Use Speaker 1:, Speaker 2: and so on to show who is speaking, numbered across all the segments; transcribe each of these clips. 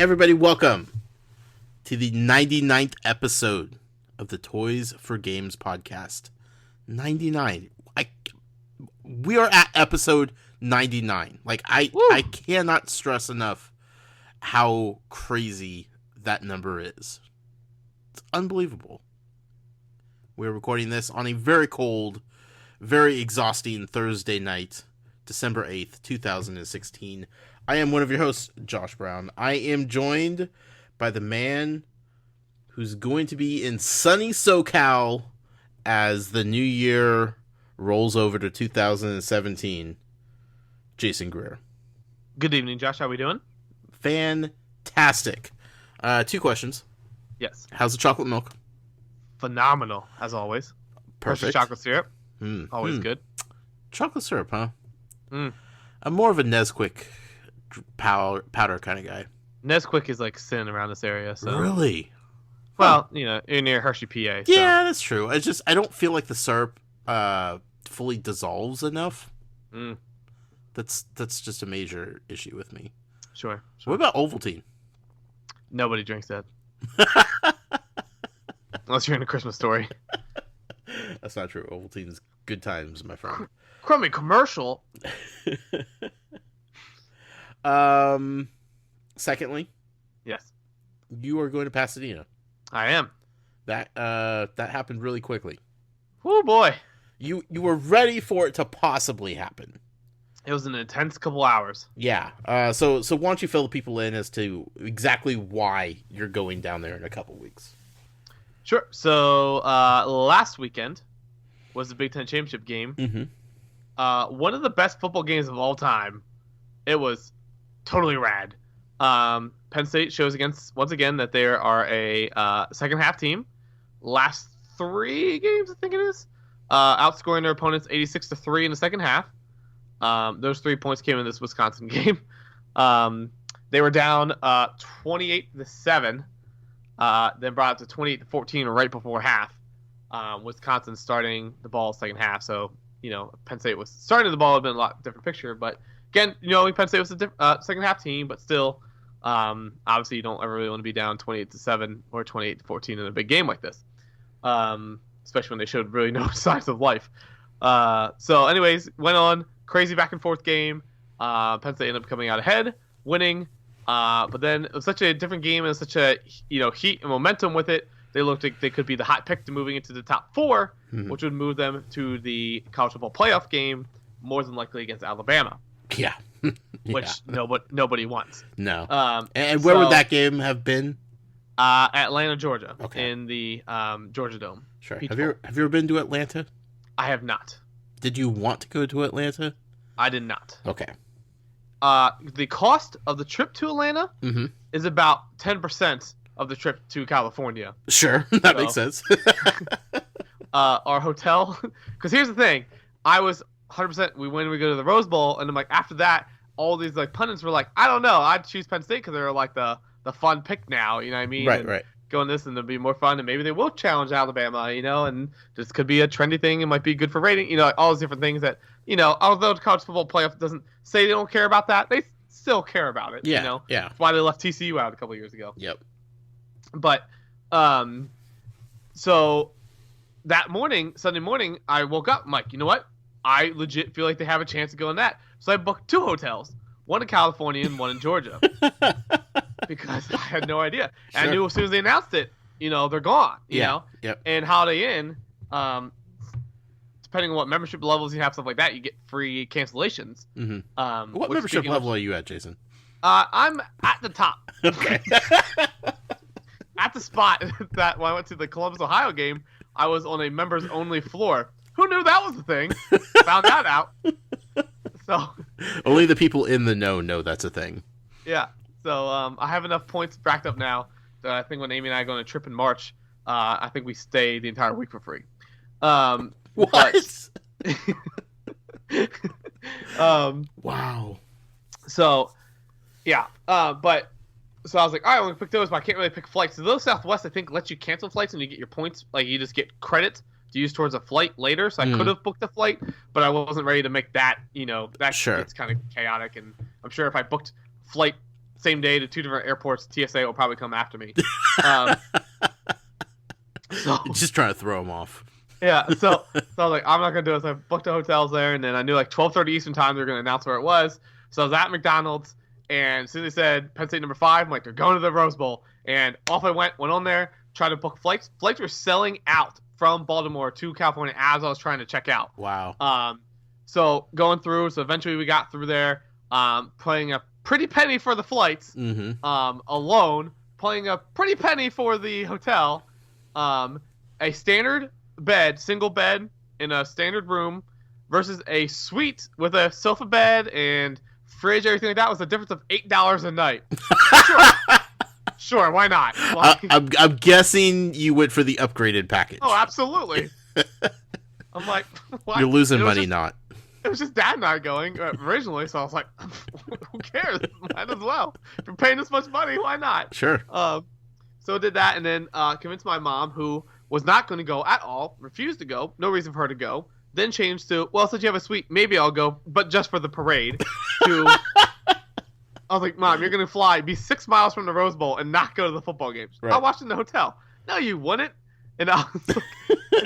Speaker 1: everybody, welcome to the 99th episode of the Toys for Games podcast. 99. We are at episode 99. I cannot stress enough how crazy that number is. It's unbelievable. We're recording this on a very cold, very exhausting Thursday night, December 8th, 2016. I am one of your hosts, Josh Brown. I am joined by the man who's going to be in sunny SoCal as the new year rolls over to 2017, Jason Greer.
Speaker 2: Good evening, Josh. How are we doing?
Speaker 1: Fantastic. 2 questions.
Speaker 2: Yes.
Speaker 1: How's the chocolate milk?
Speaker 2: Phenomenal, as always.
Speaker 1: Perfect.
Speaker 2: Hershey's chocolate syrup. Always good.
Speaker 1: Chocolate syrup, huh?
Speaker 2: Mm.
Speaker 1: I'm more of a Nesquik powder kind of guy.
Speaker 2: Nesquik is like sin around this area. So.
Speaker 1: Really?
Speaker 2: Well, you're near Hershey, PA. So.
Speaker 1: Yeah, that's true. I don't feel like the syrup fully dissolves enough. That's just a major issue with me.
Speaker 2: Sure.
Speaker 1: What about Ovaltine?
Speaker 2: Nobody drinks that. Unless you're in A Christmas Story.
Speaker 1: That's not true. Ovaltine's good times, my friend.
Speaker 2: Crummy commercial.
Speaker 1: Secondly,
Speaker 2: yes,
Speaker 1: you are going to Pasadena.
Speaker 2: I am.
Speaker 1: That happened really quickly.
Speaker 2: Oh boy.
Speaker 1: You were ready for it to possibly happen.
Speaker 2: It was an intense couple hours.
Speaker 1: Yeah. So why don't you fill the people in as to exactly why you're going down there in a couple weeks?
Speaker 2: Sure. So last weekend was the Big Ten Championship game.
Speaker 1: Mm-hmm.
Speaker 2: One of the best football games of all time. It was totally rad. Penn State shows once again that they are a second half team. Last 3 games, I think it is, outscoring their opponents 86-3 in the second half. Those 3 points came in this Wisconsin game. They were down 28-7, then brought it to 28-14 right before half. Wisconsin starting the ball second half, so Penn State was starting the ball. It would have been a lot different picture, but again, Penn State was a second half team, but still, obviously you don't ever really want to be down 28-7 or 28-14 in a big game like this, especially when they showed really no signs of life. So, anyways, went on crazy back and forth game. Penn State ended up coming out ahead, winning. But then it was such a different game and such a heat and momentum with it. They looked like they could be the hot pick to moving into the top 4, which would move them to the college football playoff game, more than likely against Alabama.
Speaker 1: Yeah.
Speaker 2: Which nobody wants.
Speaker 1: No. And where would that game have been?
Speaker 2: Atlanta, Georgia. Okay. In the Georgia Dome.
Speaker 1: Sure. Have you ever been to Atlanta?
Speaker 2: I have not.
Speaker 1: Did you want to go to Atlanta?
Speaker 2: I did not.
Speaker 1: Okay.
Speaker 2: The cost of the trip to Atlanta is about 10% of the trip to California.
Speaker 1: Sure. That makes sense.
Speaker 2: Our hotel, because here's the thing, I was 100%. We go to the Rose Bowl, and I'm like, after that, all these pundits were like, I don't know, I'd choose Penn State because they're like the fun pick now. You know what I mean?
Speaker 1: Right.
Speaker 2: Going this and it'll be more fun, and maybe they will challenge Alabama. And this could be a trendy thing. It might be good for rating. All those different things that although the college football playoff doesn't say they don't care about that, they still care about it.
Speaker 1: Yeah. Yeah.
Speaker 2: That's why they left TCU out a couple years ago.
Speaker 1: Yep.
Speaker 2: But so that morning, Sunday morning, I woke up. I'm like, you know what? I legit feel like they have a chance to go in that. So I booked 2 hotels, one in California and one in Georgia, because I had no idea.
Speaker 1: Sure.
Speaker 2: And I knew as soon as they announced it, they're gone. You know.
Speaker 1: Yep.
Speaker 2: And Holiday Inn, depending on what membership levels you have, stuff like that, you get free cancellations.
Speaker 1: Mm-hmm. What membership level are you at, Jason?
Speaker 2: I'm at the top.
Speaker 1: Okay.
Speaker 2: At the spot that when I went to the Columbus, Ohio game, I was on a members only floor. Who knew that was a thing? Found that out. So
Speaker 1: only the people in the know that's a thing.
Speaker 2: Yeah. So I have enough points racked up now that I think when Amy and I go on a trip in March, I think we stay the entire week for free.
Speaker 1: What? Wow.
Speaker 2: So yeah. So I was like, all right, I'm going to pick those, but I can't really pick flights. So those Southwest, I think, lets you cancel flights and you get your points. Like, you just get credit to use towards a flight later. So I could have booked a flight, but I wasn't ready to make that, that
Speaker 1: Sure.
Speaker 2: gets kind of chaotic. And I'm sure if I booked flight same day to 2 different airports. TSA will probably come after me. So
Speaker 1: Just trying to throw them off.
Speaker 2: yeah, so I was like, I'm not gonna do it. So I booked the hotels there, and then I knew like 12:30 Eastern time they were gonna announce where it was. So I was at McDonald's, and as soon as they said Penn State number 5, I'm like, they're going to the Rose Bowl, and off I went on there, tried to book flights. Flights were selling out from Baltimore to California as I was trying to check out.
Speaker 1: Wow.
Speaker 2: So going through, so eventually we got through there, paying a pretty penny for the flights, alone, paying a pretty penny for the hotel, a standard bed, single bed in a standard room versus a suite with a sofa bed and fridge, everything like that was a difference of $8 a night. Sure, why not?
Speaker 1: I'm guessing you went for the upgraded package.
Speaker 2: Oh, absolutely. I'm like, why?
Speaker 1: You're losing money, not.
Speaker 2: It was just Dad and I going originally, so I was like, who cares? Might as well. If you're paying this much money, why not?
Speaker 1: Sure.
Speaker 2: So I did that, and then convinced my mom, who was not going to go at all, refused to go, no reason for her to go, then changed to, well, since you have a suite, maybe I'll go, but just for the parade. I was like, Mom, you're going to fly, be 6 miles from the Rose Bowl, and not go to the football games.
Speaker 1: Right.
Speaker 2: I'll watch in the hotel. No, you wouldn't. And I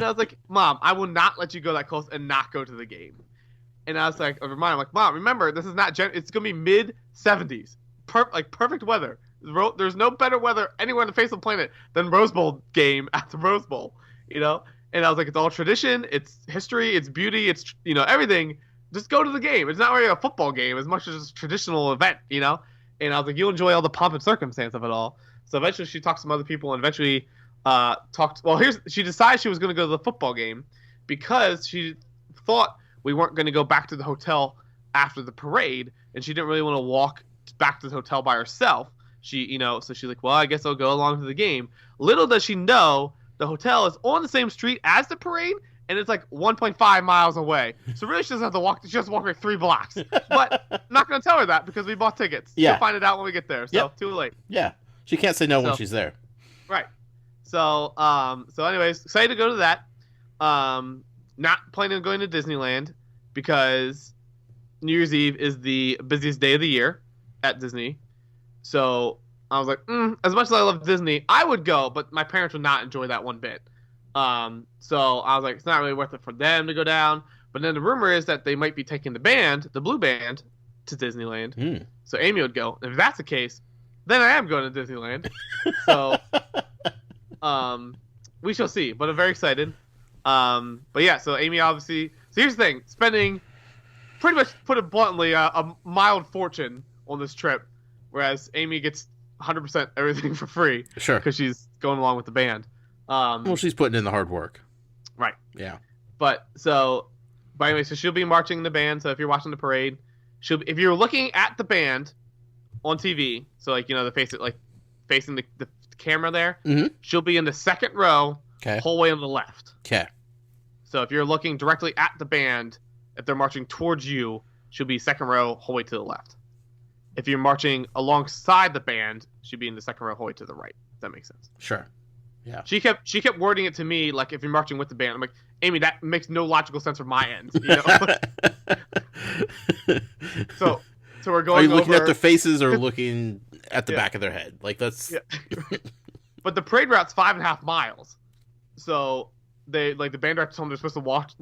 Speaker 2: was like, Mom, I will not let you go that close and not go to the game. And I was like, I'm like, Mom, remember, this is not, it's going to be mid-70s. Perfect weather. There's no better weather anywhere on the face of the planet than Rose Bowl game at the Rose Bowl, you know? And I was like, it's all tradition, it's history, it's beauty, it's, everything. Just go to the game. It's not really a football game as much as a traditional event, And I was like, you'll enjoy all the pomp and circumstance of it all. So eventually she talked to some other people and eventually she decided she was going to go to the football game because she thought we weren't going to go back to the hotel after the parade, and she didn't really want to walk back to the hotel by herself. So she's like, well, I guess I'll go along to the game. Little does she know, the hotel is on the same street as the parade, and it's like 1.5 miles away. So really, she doesn't have to walk. She has to walk like 3 blocks. But I'm not going to tell her that because we bought tickets.
Speaker 1: Yeah.
Speaker 2: She'll find it out when we get there. So Too late.
Speaker 1: Yeah, she can't say no when she's there.
Speaker 2: Right. So anyways, excited to go to that. Not planning on going to Disneyland because New Year's Eve is the busiest day of the year at Disney. So I was like, as much as I love Disney, I would go, but my parents would not enjoy that one bit. So I was like, it's not really worth it for them to go down. But then the rumor is that they might be taking the blue band, to Disneyland. So Amy would go. If that's the case, then I am going to Disneyland. So we shall see. But I'm very excited. But yeah, so Amy obviously. So here's the thing: spending, pretty much, put it bluntly, a mild fortune on this trip. Whereas Amy gets 100% everything for free.
Speaker 1: Sure.
Speaker 2: Because she's going along with the band.
Speaker 1: Well, she's putting in the hard work.
Speaker 2: Right.
Speaker 1: Yeah.
Speaker 2: But anyway, so she'll be marching in the band. So if you're watching the parade, if you're looking at the band on TV, so like, facing the camera there, she'll be in the second row, whole way on the left.
Speaker 1: Okay.
Speaker 2: So if you're looking directly at the band, if they're marching towards you, she'll be second row, whole way to the left. If you're marching alongside the band, she'd be in the second row, whole way to the right. If that makes sense.
Speaker 1: Sure. Yeah.
Speaker 2: She kept wording it to me like, if you're marching with the band, I'm like, Amy, that makes no logical sense from my end. So we're going.
Speaker 1: Are you looking
Speaker 2: over...
Speaker 1: at their faces or looking at the back of their head? Like that's. Yeah.
Speaker 2: But the parade route's 5.5 miles, so the band director told them they're supposed to walk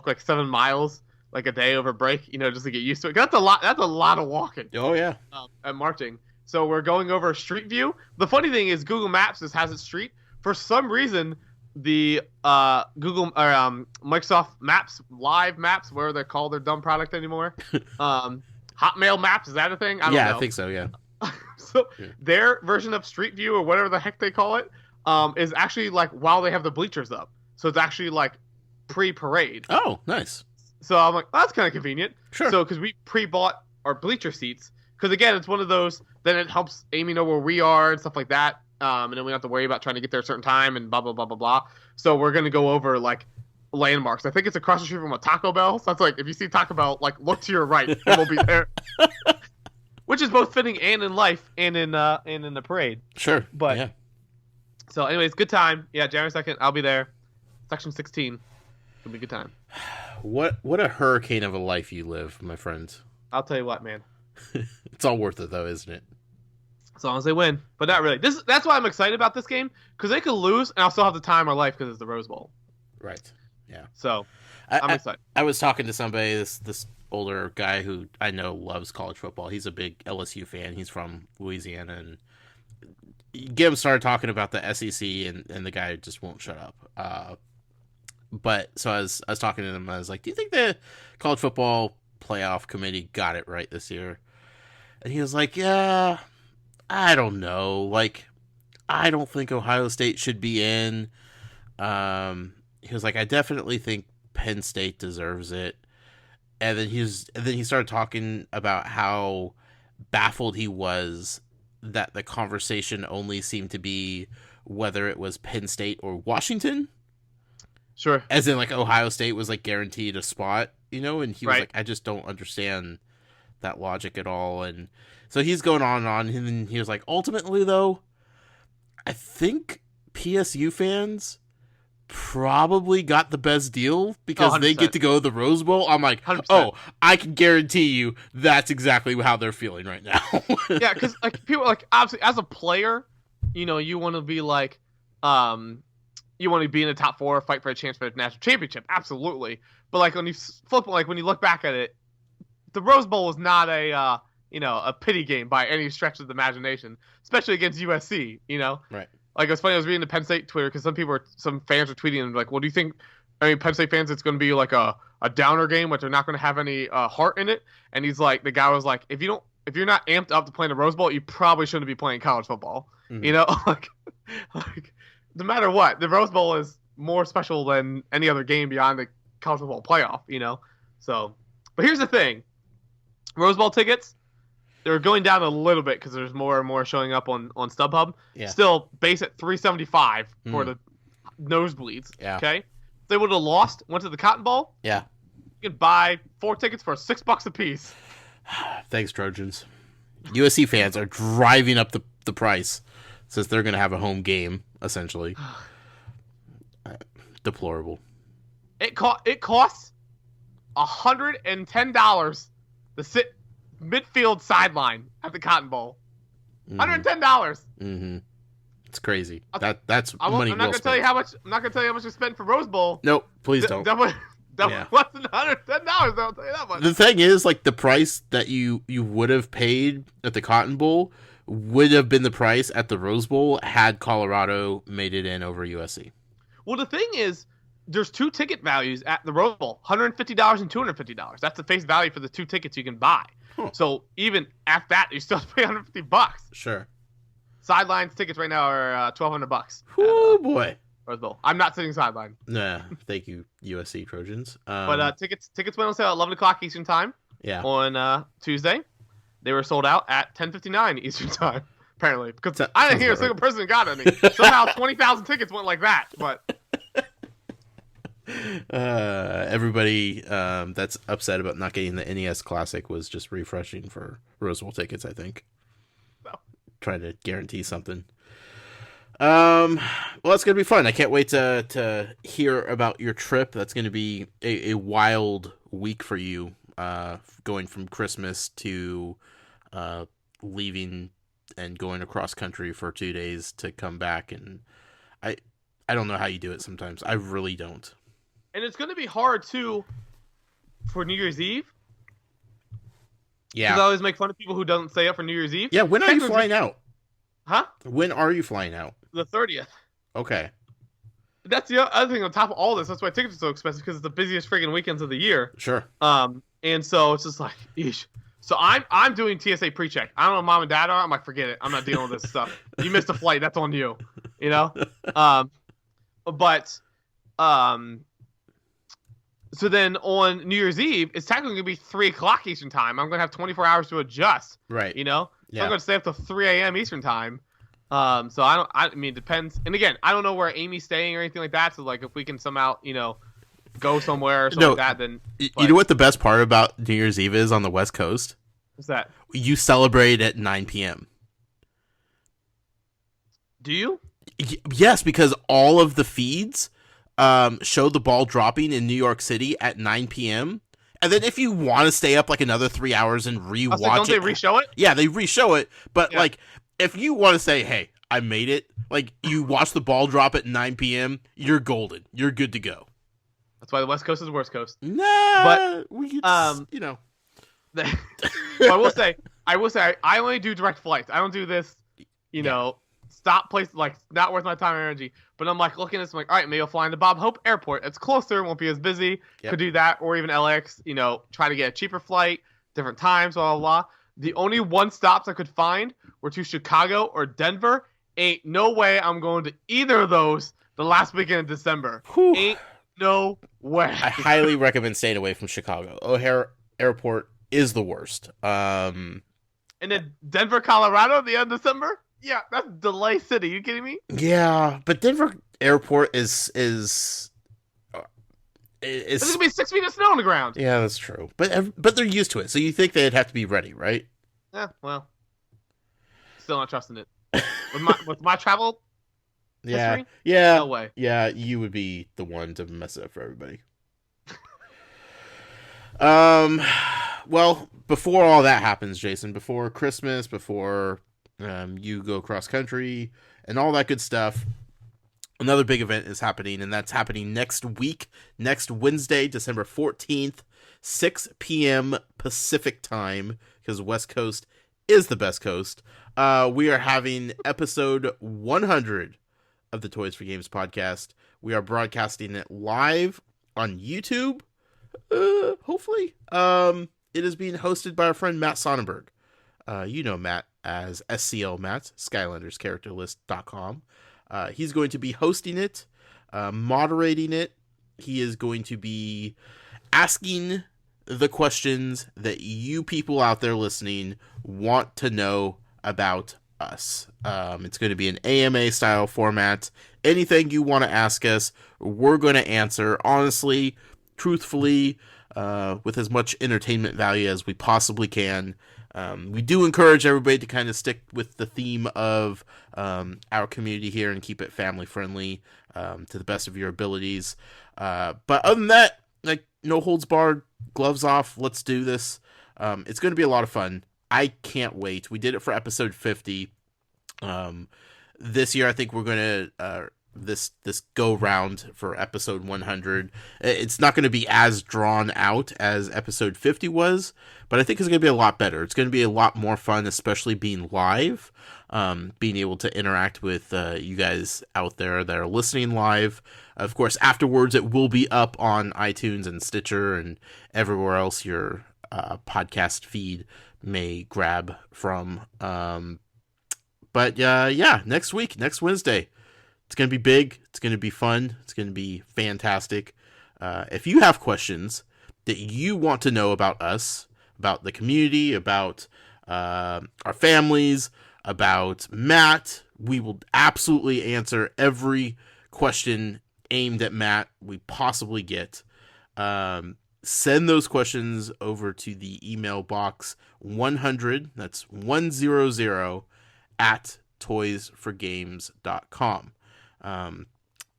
Speaker 2: like 7 miles like a day over break, just to get used to it. That's a lot of walking.
Speaker 1: Oh yeah.
Speaker 2: And marching. So we're going over Street View. The funny thing is Google Maps has its street. For some reason, the Google or Microsoft Maps, Live Maps, whatever they're called, their dumb product anymore. Hotmail Maps, is that a thing? I don't know.
Speaker 1: I think so. Yeah.
Speaker 2: So their version of Street View or whatever the heck they call it is actually like while they have the bleachers up. So it's actually like pre-parade.
Speaker 1: Oh, nice.
Speaker 2: So I'm like, that's kind of convenient.
Speaker 1: Sure.
Speaker 2: So because we pre-bought our bleacher seats, because again, it's one of those. Then it helps Amy know where we are and stuff like that. And then we don't have to worry about trying to get there a certain time and blah, blah, blah, blah, blah. So we're going to go over, like, landmarks. I think it's across the street from a Taco Bell. So that's like, if you see Taco Bell, like, look to your right and we'll be there. Which is both fitting and in life and in the parade.
Speaker 1: Sure.
Speaker 2: But,
Speaker 1: yeah.
Speaker 2: So anyways, good time. Yeah, January 2nd, I'll be there. Section 16. It'll be a good time.
Speaker 1: What a hurricane of a life you live, my friend.
Speaker 2: I'll tell you what, man.
Speaker 1: It's all worth it, though, isn't it?
Speaker 2: As long as they win, but not really. That's why I'm excited about this game, because they could lose and I'll still have the time of my life because it's the Rose Bowl.
Speaker 1: Right. Yeah.
Speaker 2: So I'm excited.
Speaker 1: I was talking to somebody, this older guy who I know loves college football. He's a big LSU fan. He's from Louisiana, and you get him started talking about the SEC, and the guy just won't shut up. But so I was talking to him. I was like, "Do you think the college football playoff committee got it right this year?" And he was like, "Yeah, I don't know. Like, I don't think Ohio State should be in." He was like, "I definitely think Penn State deserves it." And then he started talking about how baffled he was that the conversation only seemed to be whether it was Penn State or Washington.
Speaker 2: Sure.
Speaker 1: As in, like, Ohio State was, like, guaranteed a spot, you know? And he was
Speaker 2: Right.
Speaker 1: like, I just don't understand that logic at all. And so he's going on and on. And then he was like, ultimately, though, I think PSU fans probably got the best deal because they get to go to the Rose Bowl. I'm like,
Speaker 2: 100%.
Speaker 1: oh, I can guarantee you that's exactly how they're feeling right now.
Speaker 2: Yeah, because like people like obviously as a player, you know, you want to be like, you want to be in the top 4, fight for a chance for the national championship, absolutely. But like when you flip, like when you look back at it, the Rose Bowl is not a a pity game by any stretch of the imagination, especially against USC. You know,
Speaker 1: Right.
Speaker 2: Like, it was funny, I was reading the Penn State Twitter, because some fans are tweeting, and like, well, do you think, Penn State fans, it's going to be like a downer game, which they're not going to have any heart in it? And he's like, the guy was like, if you're not amped up to play in the Rose Bowl, you probably shouldn't be playing college football.
Speaker 1: Mhm.
Speaker 2: You know, like, no matter what, the Rose Bowl is more special than any other game beyond the college football playoff, you know? So, but here's the thing. Rose Bowl tickets, they're going down a little bit because there's more and more showing up on StubHub.
Speaker 1: Yeah.
Speaker 2: Still, base at $375 for the nosebleeds.
Speaker 1: Yeah.
Speaker 2: Okay. If they would have lost, went to the Cotton Bowl.
Speaker 1: Yeah.
Speaker 2: You could buy 4 tickets for $6 a piece.
Speaker 1: Thanks, Trojans. USC fans are driving up the price since they're going to have a home game, essentially. Deplorable.
Speaker 2: It costs $110 to sit midfield sideline at the Cotton Bowl. $110.
Speaker 1: Mm-hmm. It's crazy. That's
Speaker 2: I'm
Speaker 1: money
Speaker 2: not gonna tell you how much. I'm not gonna tell you how much I spent for Rose Bowl.
Speaker 1: Nope, please don't.
Speaker 2: That was
Speaker 1: Yeah.
Speaker 2: less than $110. I'll tell you that much.
Speaker 1: The thing is, like, the price that you would have paid at the Cotton Bowl would have been the price at the Rose Bowl had Colorado made it in over USC.
Speaker 2: Well, the thing is, there's 2 ticket values at the Rose Bowl: $150 and $250. That's the face value for the 2 tickets you can buy.
Speaker 1: Huh.
Speaker 2: So even at that, you still have to pay $150.
Speaker 1: Sure.
Speaker 2: Sidelines tickets right now are $1,200.
Speaker 1: Oh boy.
Speaker 2: Rose Bowl. I'm not sitting sideline.
Speaker 1: Nah, thank you, USC Trojans.
Speaker 2: But tickets went on sale at 11 o'clock Eastern time
Speaker 1: yeah.
Speaker 2: on Tuesday. They were sold out at 10:59 Eastern time, apparently, because I didn't hear a single person got any. Somehow 20,000 tickets went like that. But
Speaker 1: everybody that's upset about not getting the NES Classic was just refreshing for Rose Bowl tickets, I think.
Speaker 2: No.
Speaker 1: Trying to guarantee something. Well, it's gonna be fun. I can't wait to hear about your trip. That's gonna be a wild week for you, going from Christmas to leaving and going across country for 2 days to come back. And I don't know how you do it sometimes. I really don't.
Speaker 2: And it's going to be hard, too, for New Year's Eve.
Speaker 1: Yeah.
Speaker 2: Because I always make fun of people who don't stay up for New Year's Eve.
Speaker 1: Yeah, when are you flying out?
Speaker 2: Huh?
Speaker 1: When are you flying out?
Speaker 2: The 30th.
Speaker 1: Okay.
Speaker 2: That's the other thing on top of all this. That's why tickets are so expensive, because it's the busiest friggin' weekends of the year.
Speaker 1: Sure.
Speaker 2: And so it's just like, eesh. So I'm doing TSA pre-check. I don't know if mom and dad are. I'm like, forget it. I'm not dealing with this stuff. You missed a flight. That's on you. You know? So then on New Year's Eve, it's technically going to be 3 o'clock Eastern time. I'm going to have 24 hours to adjust.
Speaker 1: Right.
Speaker 2: You know?
Speaker 1: Yeah.
Speaker 2: So I'm going to stay up till 3 a.m. Eastern time. So I mean, it depends. And again, I don't know where Amy's staying or anything like that. So like, if we can somehow, go somewhere or something like that, then.
Speaker 1: You know what the best part about New Year's Eve is on the West Coast?
Speaker 2: What's that?
Speaker 1: You celebrate at 9 p.m.
Speaker 2: Do you?
Speaker 1: Yes, because all of the feeds show the ball dropping in New York City at 9 p.m. And then if you want to stay up like another 3 hours and rewatch
Speaker 2: Don't they re-show it?
Speaker 1: Yeah, they re-show it. But like if you want to say, hey, I made it, like, you watch the ball drop at 9 p.m., you're golden. You're good to go.
Speaker 2: That's why the West Coast is the worst coast.
Speaker 1: Nah,
Speaker 2: but
Speaker 1: we could,
Speaker 2: but I will say, I only do direct flights. I don't do this, stop place, like, not worth my time and energy. But I'm like looking at this, I'm like, all right, maybe I'll fly into Bob Hope Airport. It's closer, won't be as busy.
Speaker 1: Yep.
Speaker 2: Could do that, or even LAX. Try to get a cheaper flight, different times, blah blah blah. The only one stops I could find were to Chicago or Denver. Ain't no way I'm going to either of those the last weekend of December.
Speaker 1: Whew.
Speaker 2: Ain't no way.
Speaker 1: I highly recommend staying away from Chicago. O'Hare Airport is the worst.
Speaker 2: And then Denver, Colorado, the end of December? Yeah, that's delay city. You kidding me?
Speaker 1: Yeah, but Denver Airport is
Speaker 2: There's gonna be 6 feet of snow on the ground.
Speaker 1: Yeah, that's true. But they're used to it, so you think they'd have to be ready, right?
Speaker 2: Yeah, well, still not trusting it. With my travel history?
Speaker 1: Yeah.
Speaker 2: No way.
Speaker 1: Yeah, you would be the one to mess it up for everybody. Well, before all that happens, Jason, before Christmas, before you go cross country and all that good stuff, another big event is happening, and that's happening next week, next Wednesday, December 14th, 6 p.m. Pacific time, because West Coast is the best coast. We are having episode 100 of the Toys for Games podcast. We are broadcasting it live on YouTube, hopefully. It is being hosted by our friend Matt Sonnenberg. You know Matt as SCL Matt, SkylandersCharacterList.com. He's going to be hosting it, moderating it. He is going to be asking the questions that you people out there listening want to know about us. It's going to be an AMA style format. Anything you want to ask us, we're going to answer honestly, truthfully, with as much entertainment value as we possibly can. We do encourage everybody to kind of stick with the theme of our community here and keep it family friendly to the best of your abilities. But other than that, like, no holds barred, gloves off. Let's do this. It's going to be a lot of fun. I can't wait. We did it for episode 50. This year, I think we're going to this go round for episode 100. It's not going to be as drawn out as episode 50 was, but I think it's going to be a lot better. It's going to be a lot more fun, especially being live, being able to interact with you guys out there that are listening live. Of course, afterwards, it will be up on iTunes and Stitcher and everywhere else your podcast feed may grab from. But yeah, next week, next Wednesday, it's going to be big. It's going to be fun. It's going to be fantastic. If you have questions that you want to know about us, about the community, about our families, about Matt, we will absolutely answer every question aimed at Matt we possibly get. Send those questions over to the email box 100, that's 100, at toysforgames.com. I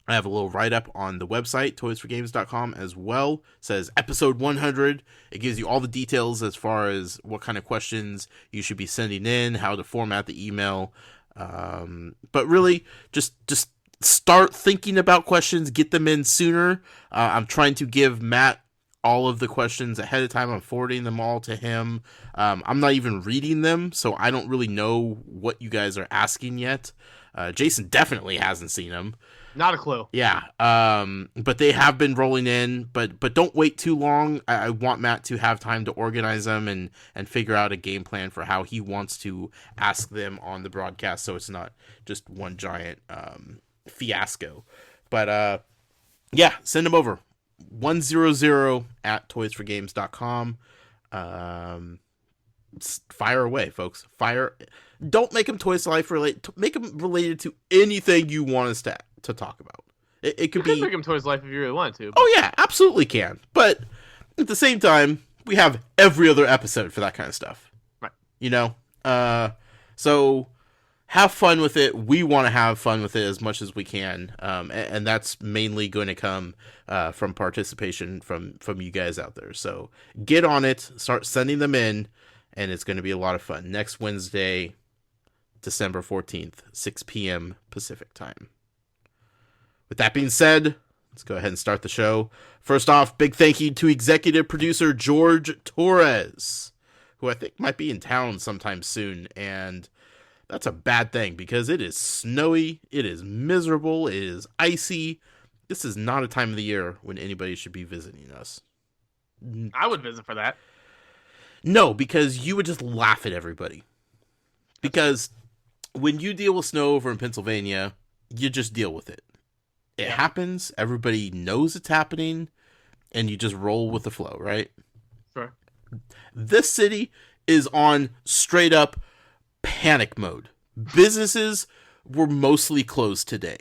Speaker 1: have a little write-up on the website, toysforgames.com, as well. It says episode 100. It gives you all the details as far as what kind of questions you should be sending in, how to format the email. But really, just start thinking about questions, get them in sooner. I'm trying to give Matt all of the questions ahead of time. I'm forwarding them all to him. I'm not even reading them, so I don't really know what you guys are asking yet. Jason definitely hasn't seen them.
Speaker 2: Not a clue.
Speaker 1: Yeah. But they have been rolling in, but don't wait too long. I want Matt to have time to organize them and figure out a game plan for how he wants to ask them on the broadcast, so it's not just one giant fiasco. But yeah, send them over. 100 at toysforgames.com. Fire away, folks. Fire. Don't make them Toys to Life related. Make them related to anything you want us to talk about. It could be.
Speaker 2: You could make them Toys to Life if you really wanted to.
Speaker 1: Oh yeah, absolutely can. But at the same time, we have every other episode for that kind of stuff.
Speaker 2: Right.
Speaker 1: You know. So have fun with it. We want to have fun with it as much as we can. And that's mainly going to come from participation from you guys out there. So get on it. Start sending them in. And it's going to be a lot of fun. Next Wednesday, December 14th, 6 p.m. Pacific time. With that being said, let's go ahead and start the show. First off, big thank you to executive producer George Torres, who I think might be in town sometime soon, and that's a bad thing because it is snowy, it is miserable, it is icy. This is not a time of the year when anybody should be visiting us.
Speaker 2: I would visit for that.
Speaker 1: No, because you would just laugh at everybody. Because when you deal with snow over in Pennsylvania, you just deal with it. It happens, everybody knows it's happening, and you just roll with the flow, right?
Speaker 2: Sure.
Speaker 1: This city is on straight up panic mode. Businesses were mostly closed today.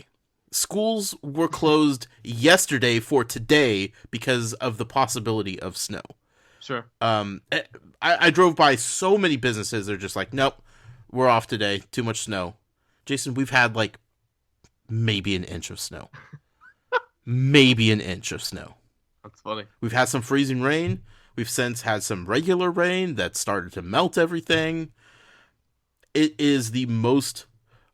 Speaker 1: Schools were closed yesterday for today because of the possibility of snow.
Speaker 2: Sure.
Speaker 1: I drove by so many businesses. They're just like, nope, we're off today. Too much snow. Jason, we've had like maybe an inch of snow. Maybe an inch of snow.
Speaker 2: That's funny.
Speaker 1: We've had some freezing rain. We've since had some regular rain that started to melt everything. It is the most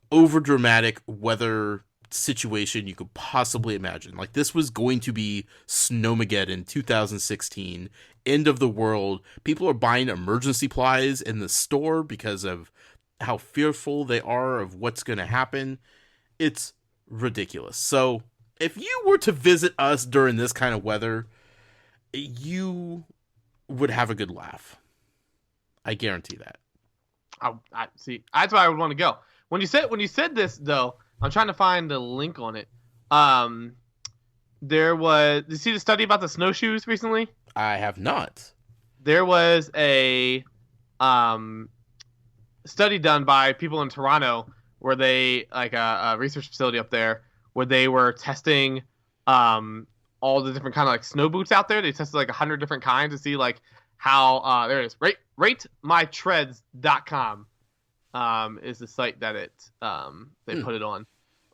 Speaker 1: overdramatic weather situation you could possibly imagine. Like, this was going to be Snowmageddon 2016, end of the world. People are buying emergency supplies in the store because of how fearful they are of what's going to happen. It's ridiculous. So if you were to visit us during this kind of weather, you would have a good laugh. I guarantee that.
Speaker 2: I see. That's why I would want to go. When you said this though, I'm trying to find the link on it. There was. Did you see the study about the snowshoes recently?
Speaker 1: I have not.
Speaker 2: There was a study done by people in Toronto where they, like a research facility up there, where they were testing all the different kind of like snow boots out there. They tested like 100 different kinds to see like how there it is. RateMyTreads.com is the site that they put it on.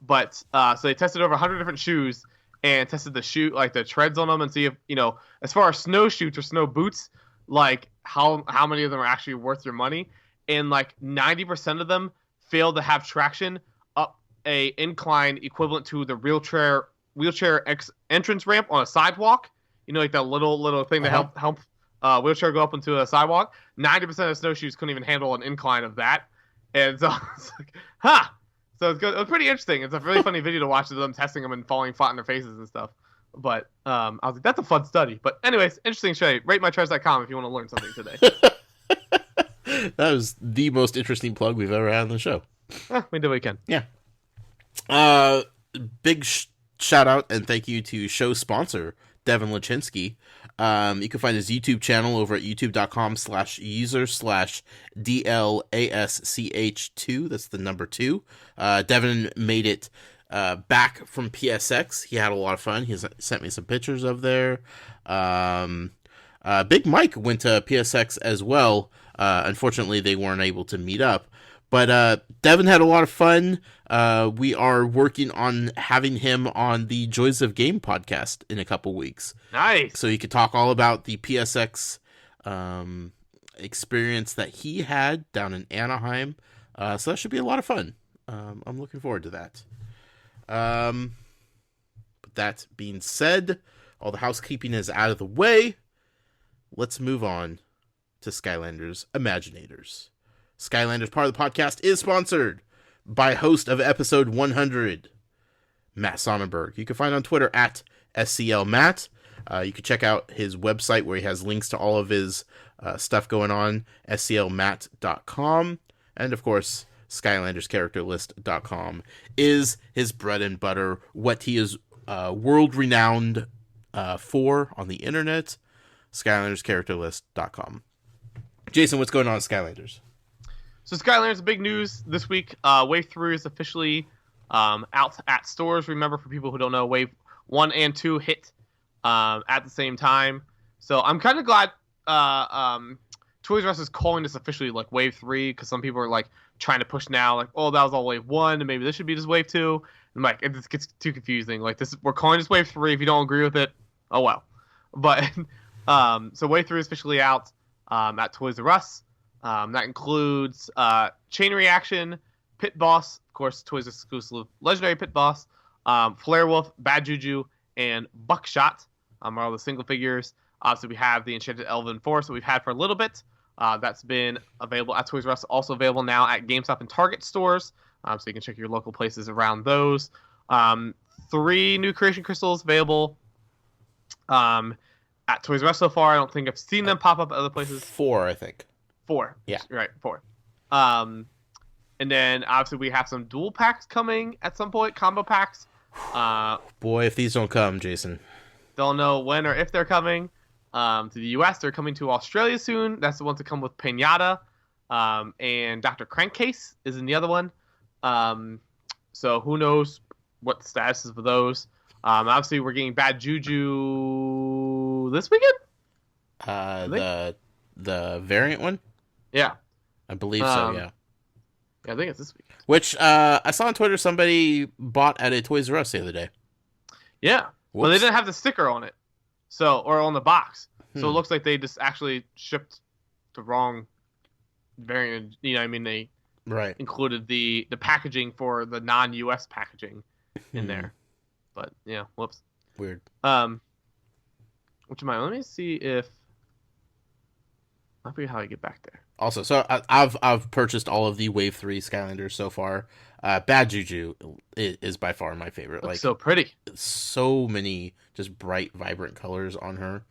Speaker 2: But so they tested over 100 different shoes and tested the shoe, like the treads on them, and see if, as far as snow shoots or snow boots, like how many of them are actually worth your money. And like 90% of them failed to have traction up a incline equivalent to the wheelchair entrance ramp on a sidewalk. Like that little thing to help wheelchair go up into a sidewalk. 90% of snowshoes couldn't even handle an incline of that. And so it's like, So it was pretty interesting. It's a really funny video to watch of them testing them and falling flat on their faces and stuff. But I was like, that's a fun study. But anyways, interesting show. RateMyTreads.com if you want to learn something today.
Speaker 1: That was the most interesting plug we've ever had on the show.
Speaker 2: We do what we can.
Speaker 1: Yeah. Big shout out and thank you to show sponsor Devin Lachinsky. You can find his YouTube channel over at youtube.com/user/DLASCH2. That's the number 2. Devin made it back from PSX. He had a lot of fun. He sent me some pictures of there. Big Mike went to PSX as well. Unfortunately, they weren't able to meet up. But Devin had a lot of fun. We are working on having him on the Joys of Game podcast in a couple weeks.
Speaker 2: Nice.
Speaker 1: So he could talk all about the PSX experience that he had down in Anaheim. So that should be a lot of fun. I'm looking forward to that. But that being said, all the housekeeping is out of the way. Let's move on to Skylanders Imaginators. Skylanders, part of the podcast, is sponsored by host of episode 100, Matt Sonnenberg. You can find on Twitter at SCLMatt. You can check out his website where he has links to all of his stuff going on, sclmatt.com. And of course, SkylandersCharacterList.com is his bread and butter, what he is world-renowned for on the internet, SkylandersCharacterList.com. Jason, what's going on at Skylanders?
Speaker 2: So Skylanders, big news this week. Wave 3 is officially out at stores. Remember, for people who don't know, Wave 1 and 2 hit at the same time. So I'm kind of glad Toys R Us is calling this officially like Wave 3, because some people are like trying to push now, like, oh, that was all Wave 1, and maybe this should be just Wave 2. And like, it just gets too confusing. Like, we're calling this Wave 3. If you don't agree with it, oh well. But so Wave 3 is officially out at Toys R Us. That includes Chain Reaction, Pit Boss, of course, Toys exclusive legendary Pit Boss, Flare Wolf, Bad Juju, and Buckshot are all the single figures. So we have the Enchanted Elven Forest that we've had for a little bit. That's been available at Toys R Us, also available now at GameStop and Target stores. So you can check your local places around those. 3 new creation crystals available at Toys R Us so far. I don't think I've seen them pop up at other places.
Speaker 1: 4, I think.
Speaker 2: 4.
Speaker 1: Yeah.
Speaker 2: Right, 4. And then obviously we have some dual packs coming at some point, combo packs.
Speaker 1: Boy, if these don't come, Jason.
Speaker 2: Don't know when or if they're coming to the US. They're coming to Australia soon. That's the ones that come with Pinata. And Dr. Crankcase is in the other one. So who knows what the status is for those. Obviously, we're getting Bad Juju this weekend?
Speaker 1: The variant one?
Speaker 2: Yeah.
Speaker 1: I believe so, yeah.
Speaker 2: Yeah, I think it's this week.
Speaker 1: Which I saw on Twitter somebody bought at a Toys R Us the other day.
Speaker 2: Yeah.
Speaker 1: Whoops.
Speaker 2: Well, they didn't have the sticker on it. Or on the box. So it looks like they just actually shipped the wrong variant. You know what I mean? They included the packaging for the non-US packaging in there. But yeah, whoops.
Speaker 1: Weird.
Speaker 2: Which am I? Let me see if I forget how I get back there.
Speaker 1: Also, so I've purchased all of the Wave 3 Skylanders so far. Bad Juju is by far my favorite.
Speaker 2: Looks so pretty.
Speaker 1: So many just bright, vibrant colors on her.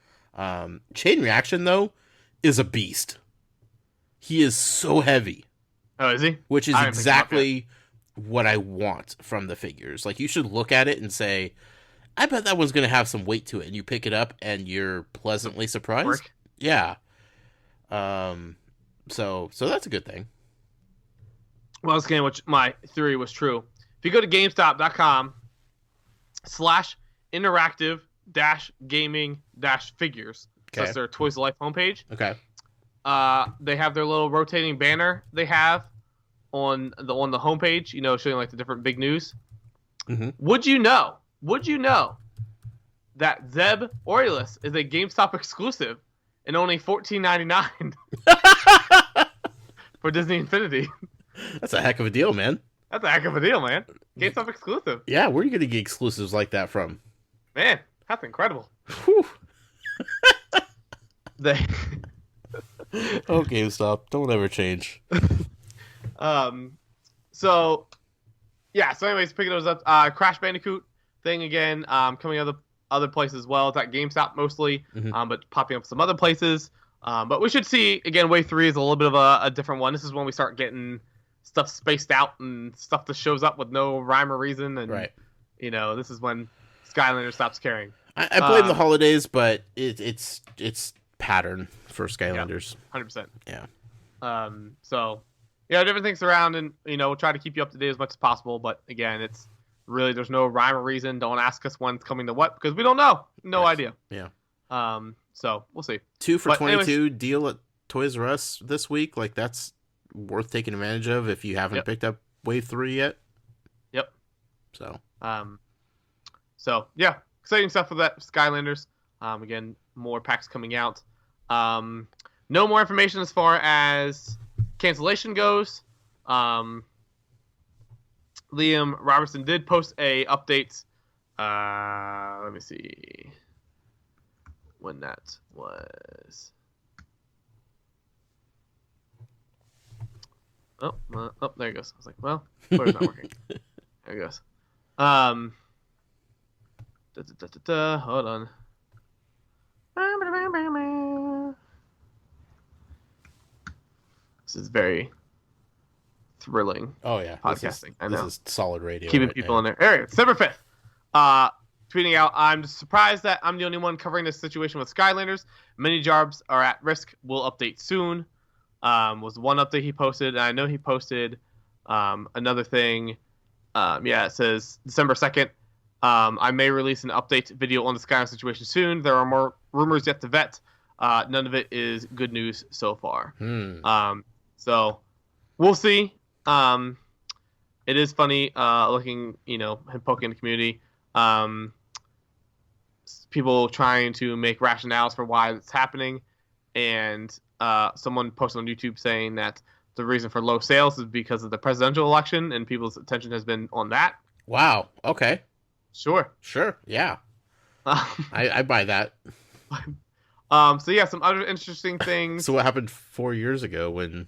Speaker 1: Chain Reaction though is a beast. He is so heavy.
Speaker 2: Oh, is he?
Speaker 1: Which is exactly what I want from the figures. Like, you should look at it and say, I bet that one's going to have some weight to it. And you pick it up and you're pleasantly surprised.
Speaker 2: Work.
Speaker 1: Yeah. So that's a good thing.
Speaker 2: Well, this game, which my theory was true. If you go to GameStop.com/interactive-gaming-figures, so that's their Toys to Life homepage.
Speaker 1: Okay.
Speaker 2: They have their little rotating banner they have on the homepage, you know, showing like the different big news.
Speaker 1: Mm-hmm.
Speaker 2: Would you know that Zeb Orioles is a GameStop exclusive and only $14.99 for Disney Infinity?
Speaker 1: That's a heck of a deal, man.
Speaker 2: That's a heck of a deal, man. GameStop exclusive.
Speaker 1: Yeah, where are you going to get exclusives like that from?
Speaker 2: Man, that's incredible.
Speaker 1: Whew.
Speaker 2: They...
Speaker 1: Oh, GameStop, don't ever change.
Speaker 2: So anyways, picking those up. Crash Bandicoot thing again, coming other places as well. It's at GameStop mostly, but popping up some other places. But we should see, again, Wave 3 is a little bit of a different one. This is when we start getting stuff spaced out and stuff that shows up with no rhyme or reason. And, you know, this is when Skylanders stops caring.
Speaker 1: I blame the holidays, but it's pattern for Skylanders.
Speaker 2: Yeah, 100%.
Speaker 1: Yeah.
Speaker 2: So, yeah, different things around, and, you know, we'll try to keep you up to date as much as possible. But, again, it's really, there's no rhyme or reason. Don't ask us when's coming to what, because we don't know. No idea.
Speaker 1: Yeah.
Speaker 2: So we'll see.
Speaker 1: 2 for $22 deal at Toys R Us this week. Like, that's worth taking advantage of if you haven't picked up Wave 3 yet.
Speaker 2: Yep.
Speaker 1: So
Speaker 2: yeah, exciting stuff for that Skylanders. Again, more packs coming out. No more information as far as cancellation goes. Liam Robertson did post a update. Let me see when that was. Oh, there it goes. I was like, well, Twitter's not working. There it goes. Hold on. This is very thrilling.
Speaker 1: Oh yeah,
Speaker 2: podcasting. I know.
Speaker 1: This is solid radio.
Speaker 2: Keeping people in there. There, December 5th. Tweeting out, I'm surprised that I'm the only one covering this situation with Skylanders. Many jobs are at risk. We'll update soon. Was one update he posted, and I know he posted another thing. It says December 2nd. I may release an update video on the Skylanders situation soon. There are more rumors yet to vet. None of it is good news so far. So we'll see. It is funny looking, him poking the community. People trying to make rationales for why it's happening, and someone posted on YouTube saying that the reason for low sales is because of the presidential election, and people's attention has been on that.
Speaker 1: Wow. Okay.
Speaker 2: Sure.
Speaker 1: Yeah. I buy that.
Speaker 2: So yeah, some other interesting things.
Speaker 1: So what happened 4 years ago when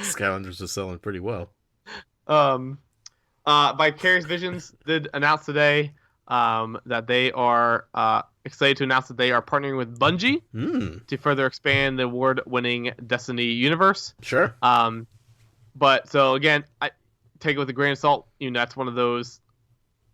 Speaker 1: Skylanders was selling pretty well?
Speaker 2: Vicarious Visions did announce today that they are excited to announce that they are partnering with Bungie to further expand the award-winning Destiny universe.
Speaker 1: Sure.
Speaker 2: But so again, I take it with a grain of salt. That's one of those.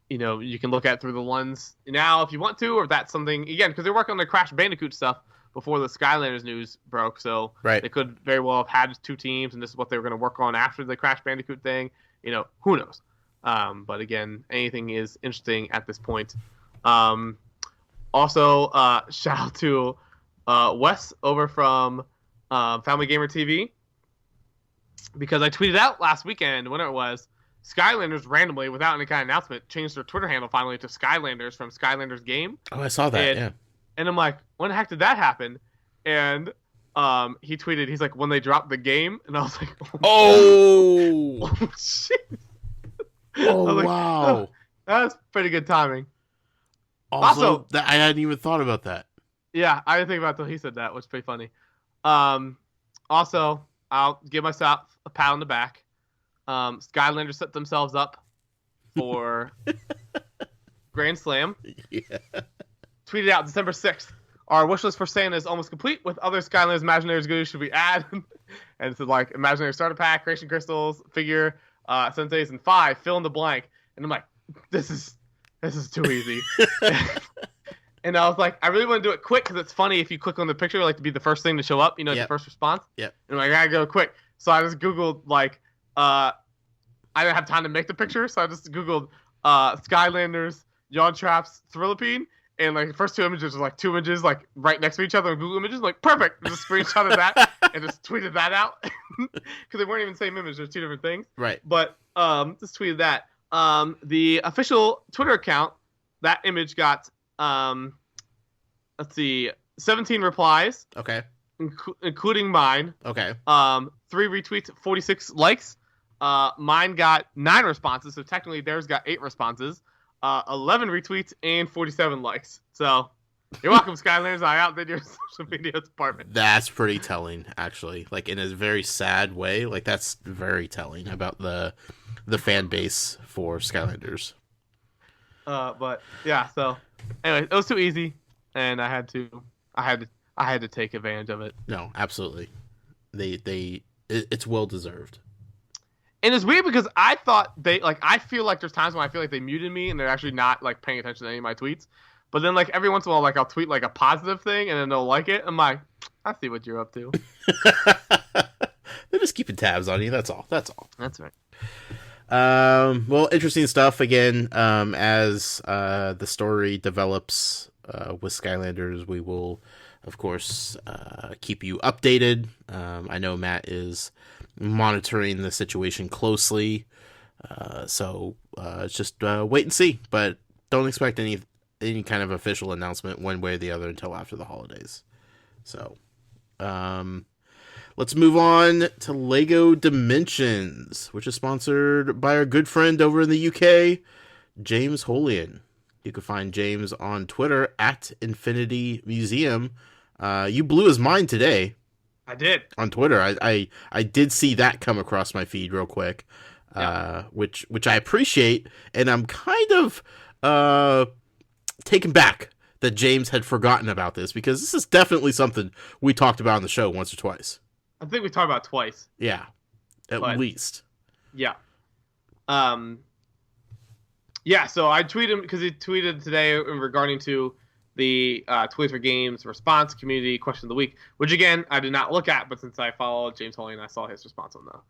Speaker 2: You can look at through the lens now if you want to, or if that's something, again, because they're working on the Crash Bandicoot stuff before the Skylanders news broke. So
Speaker 1: right.
Speaker 2: They could very well have had 2 teams, and this is what they were going to work on after the Crash Bandicoot thing. Who knows? But again, anything is interesting at this point. Also, shout out to Wes over from Family Gamer TV, because I tweeted out last weekend, when it was, Skylanders randomly, without any kind of announcement, changed their Twitter handle finally to Skylanders from Skylanders Game.
Speaker 1: Oh, I saw that, yeah.
Speaker 2: And I'm like, when the heck did that happen? And he tweeted, he's like, when they dropped the game. And I was like,
Speaker 1: oh
Speaker 2: shit.
Speaker 1: Oh,
Speaker 2: like,
Speaker 1: wow.
Speaker 2: Oh, that's pretty good timing.
Speaker 1: Also, I hadn't even thought about that.
Speaker 2: Yeah, I didn't think about it until he said that, which is pretty funny. Also, I'll give myself a pat on the back. Skylanders set themselves up for Grand Slam.
Speaker 1: Yeah.
Speaker 2: Tweeted out December 6th. Our wish list for Santa is almost complete. With other Skylanders Imaginary goodies should we add? And it's like Imaginary Starter Pack, Creation Crystals, Figure, Senseis, and 5. Fill in the blank. And I'm like, this is too easy. And I was like, I really want to do it quick because it's funny if you click on the picture, like to be the first thing to show up, the first response.
Speaker 1: Yep.
Speaker 2: And I'm like, I gotta go quick. So I just Googled I didn't have time to make the picture, so I just Googled Skylanders, Yawn Traps, Thrillipede, and the first 2 images are 2 images right next to each other in Google Images. I'm like, perfect. Just screenshotted that and just tweeted that out because they weren't even the same image. They're 2 different things.
Speaker 1: Right.
Speaker 2: But just tweeted that. The official Twitter account, that image got 17 replies.
Speaker 1: Okay.
Speaker 2: Including mine.
Speaker 1: Okay.
Speaker 2: 3 retweets, 46 likes. Mine got 9 responses, so technically theirs got 8 responses. 11 retweets and 47 likes. So you're welcome, Skylanders. I outdid your social media department.
Speaker 1: That's pretty telling, actually. In a very sad way. That's very telling about the fan base for Skylanders.
Speaker 2: But yeah. So anyway, it was too easy, and I had to take advantage of it.
Speaker 1: No, absolutely. It's well deserved.
Speaker 2: And it's weird because I thought I feel like there's times when I feel like they muted me and they're actually not paying attention to any of my tweets. But then every once in a while I'll tweet a positive thing and then they'll like it. I'm like, I see what you're up to.
Speaker 1: They're just keeping tabs on you. That's all. That's
Speaker 2: right.
Speaker 1: Well, interesting stuff again. As the story develops with Skylanders, we will, of course, keep you updated. I know Matt is monitoring the situation closely, so it's just wait and see. But don't expect any kind of official announcement one way or the other until after the holidays. So, let's move on to Lego Dimensions, which is sponsored by our good friend over in the UK, James Holian. You can find James on Twitter at Infinity Museum. You blew his mind today.
Speaker 2: I did.
Speaker 1: On Twitter. I did see that come across my feed real quick, which I appreciate, and I'm kind of taken back that James had forgotten about this, because this is definitely something we talked about on the show once or twice.
Speaker 2: I think we talked about it twice.
Speaker 1: Yeah, at least.
Speaker 2: Yeah. Yeah, so I tweeted him because he tweeted today regarding to the Toys for Games response community question of the week, which again I did not look at, but since I followed James Holian, I saw his response on the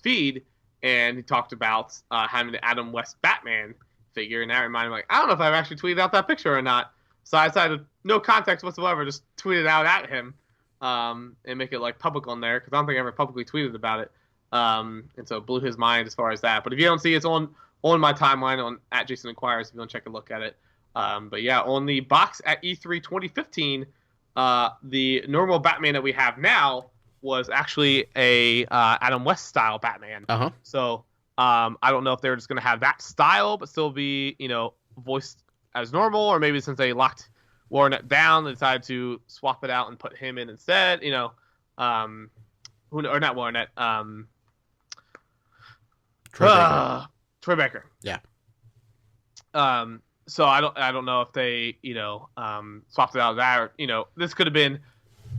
Speaker 2: feed, and he talked about having the Adam West Batman figure, and that reminded me, I don't know if I've actually tweeted out that picture or not. So I decided, no context whatsoever, just tweet it out at him, and make it public on there, because I don't think I ever publicly tweeted about it, and so it blew his mind as far as that. But if you don't see it, it's on my timeline on at Jason Inquires if you want to check a look at it. But yeah, on the box at E3 2015, the normal Batman that we have now was actually a Adam West style Batman.
Speaker 1: Uh huh.
Speaker 2: So I don't know if they're just going to have that style, but still be, voiced as normal, or maybe since they locked Warren down, they decided to swap it out and put him in instead. Or not Warren,
Speaker 1: Troy Baker.
Speaker 2: Troy Baker.
Speaker 1: Yeah.
Speaker 2: So I don't know if they swapped it out of that, or this could have been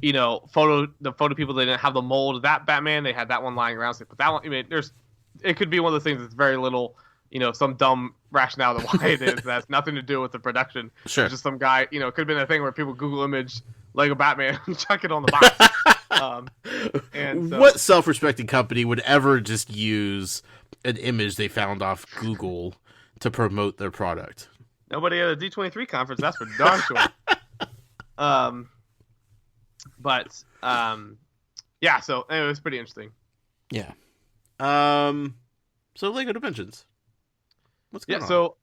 Speaker 2: the photo people, they didn't have the mold of that Batman, they had that one lying around, so they put that one. I mean, it could be one of those things that's very little, some dumb rationale to why it is. That's nothing to do with the production.
Speaker 1: Sure.
Speaker 2: It's just some guy, it could have been a thing where people Google image Lego Batman and chuck it on the box. And so,
Speaker 1: what self-respecting company would ever just use an image they found off Google to promote their product?
Speaker 2: Nobody at a D23 conference, that's for darn sure. But yeah, so anyway, it was pretty interesting.
Speaker 1: Yeah. So Lego Dimensions. What's going on?
Speaker 2: So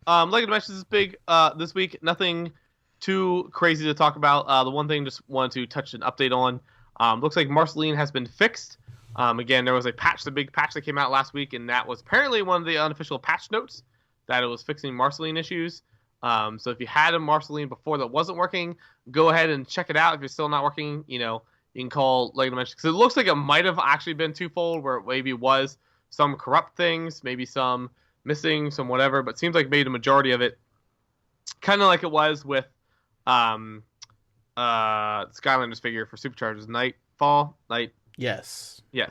Speaker 2: Lego Dimensions is big this week. Nothing too crazy to talk about. The one thing just wanted to touch an update on. Looks like Marceline has been fixed. Again, there was the big patch that came out last week, and that was apparently one of the unofficial patch notes that it was fixing Marceline issues. So if you had a Marceline before that wasn't working, go ahead and check it out. If it's still not working, you can call Lego Dimensions, because it looks like it might have actually been twofold, where it maybe was some corrupt things, maybe some missing, some whatever, but seems like maybe the majority of it, kind of like it was with Skylanders figure for Superchargers
Speaker 1: Yes.
Speaker 2: Yeah,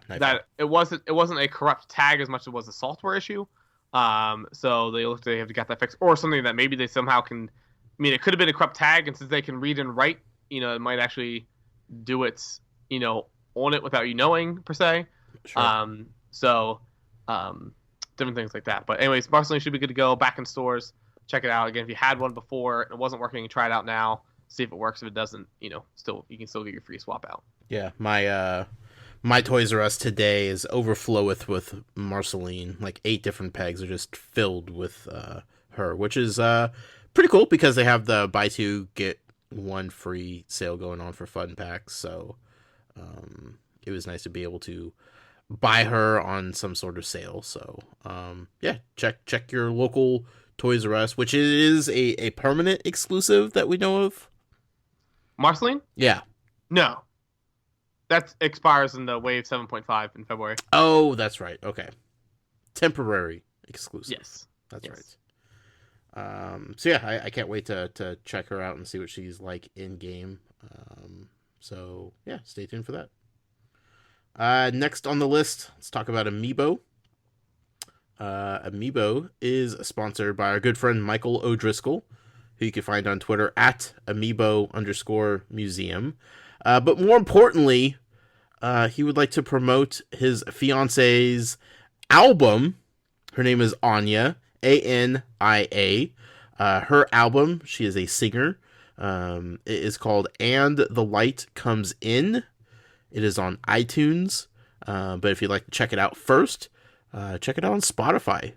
Speaker 1: Nightfall.
Speaker 2: that it wasn't a corrupt tag as much as it was a software issue. So they looked, they have to get that fixed, or something that maybe they somehow can. I mean, it could have been a corrupt tag, and since they can read and write, it might actually do it, on it without you knowing per se.
Speaker 1: Sure.
Speaker 2: Different things like that. But anyways, Marceline should be good to go. Back in stores. Check it out again. If you had one before and it wasn't working, try it out now. See if it works. If it doesn't, you can still get your free swap out.
Speaker 1: Yeah, my Toys R Us today is overfloweth with Marceline. Like 8 different pegs are just filled with her, which is pretty cool because they have the buy 2 get 1 free sale going on for fun packs. So it was nice to be able to buy her on some sort of sale. So yeah, check your local Toys R Us, which is a permanent exclusive that we know of.
Speaker 2: Marceline?
Speaker 1: Yeah.
Speaker 2: No. That expires in the Wave 7.5 in February.
Speaker 1: Oh, that's right. Okay. Temporary exclusive.
Speaker 2: Yes.
Speaker 1: That's right. So yeah, I can't wait to check her out and see what she's like in game. So yeah, stay tuned for that. Next on the list, let's talk about Amiibo. Amiibo is sponsored by our good friend Michael O'Driscoll, who you can find on Twitter at amiibo_museum. But more importantly, he would like to promote his fiance's album. Her name is Anya, Ania. Her album, she is a singer. It is called And the Light Comes In. It is on iTunes. But if you'd like to check it out first, check it out on Spotify.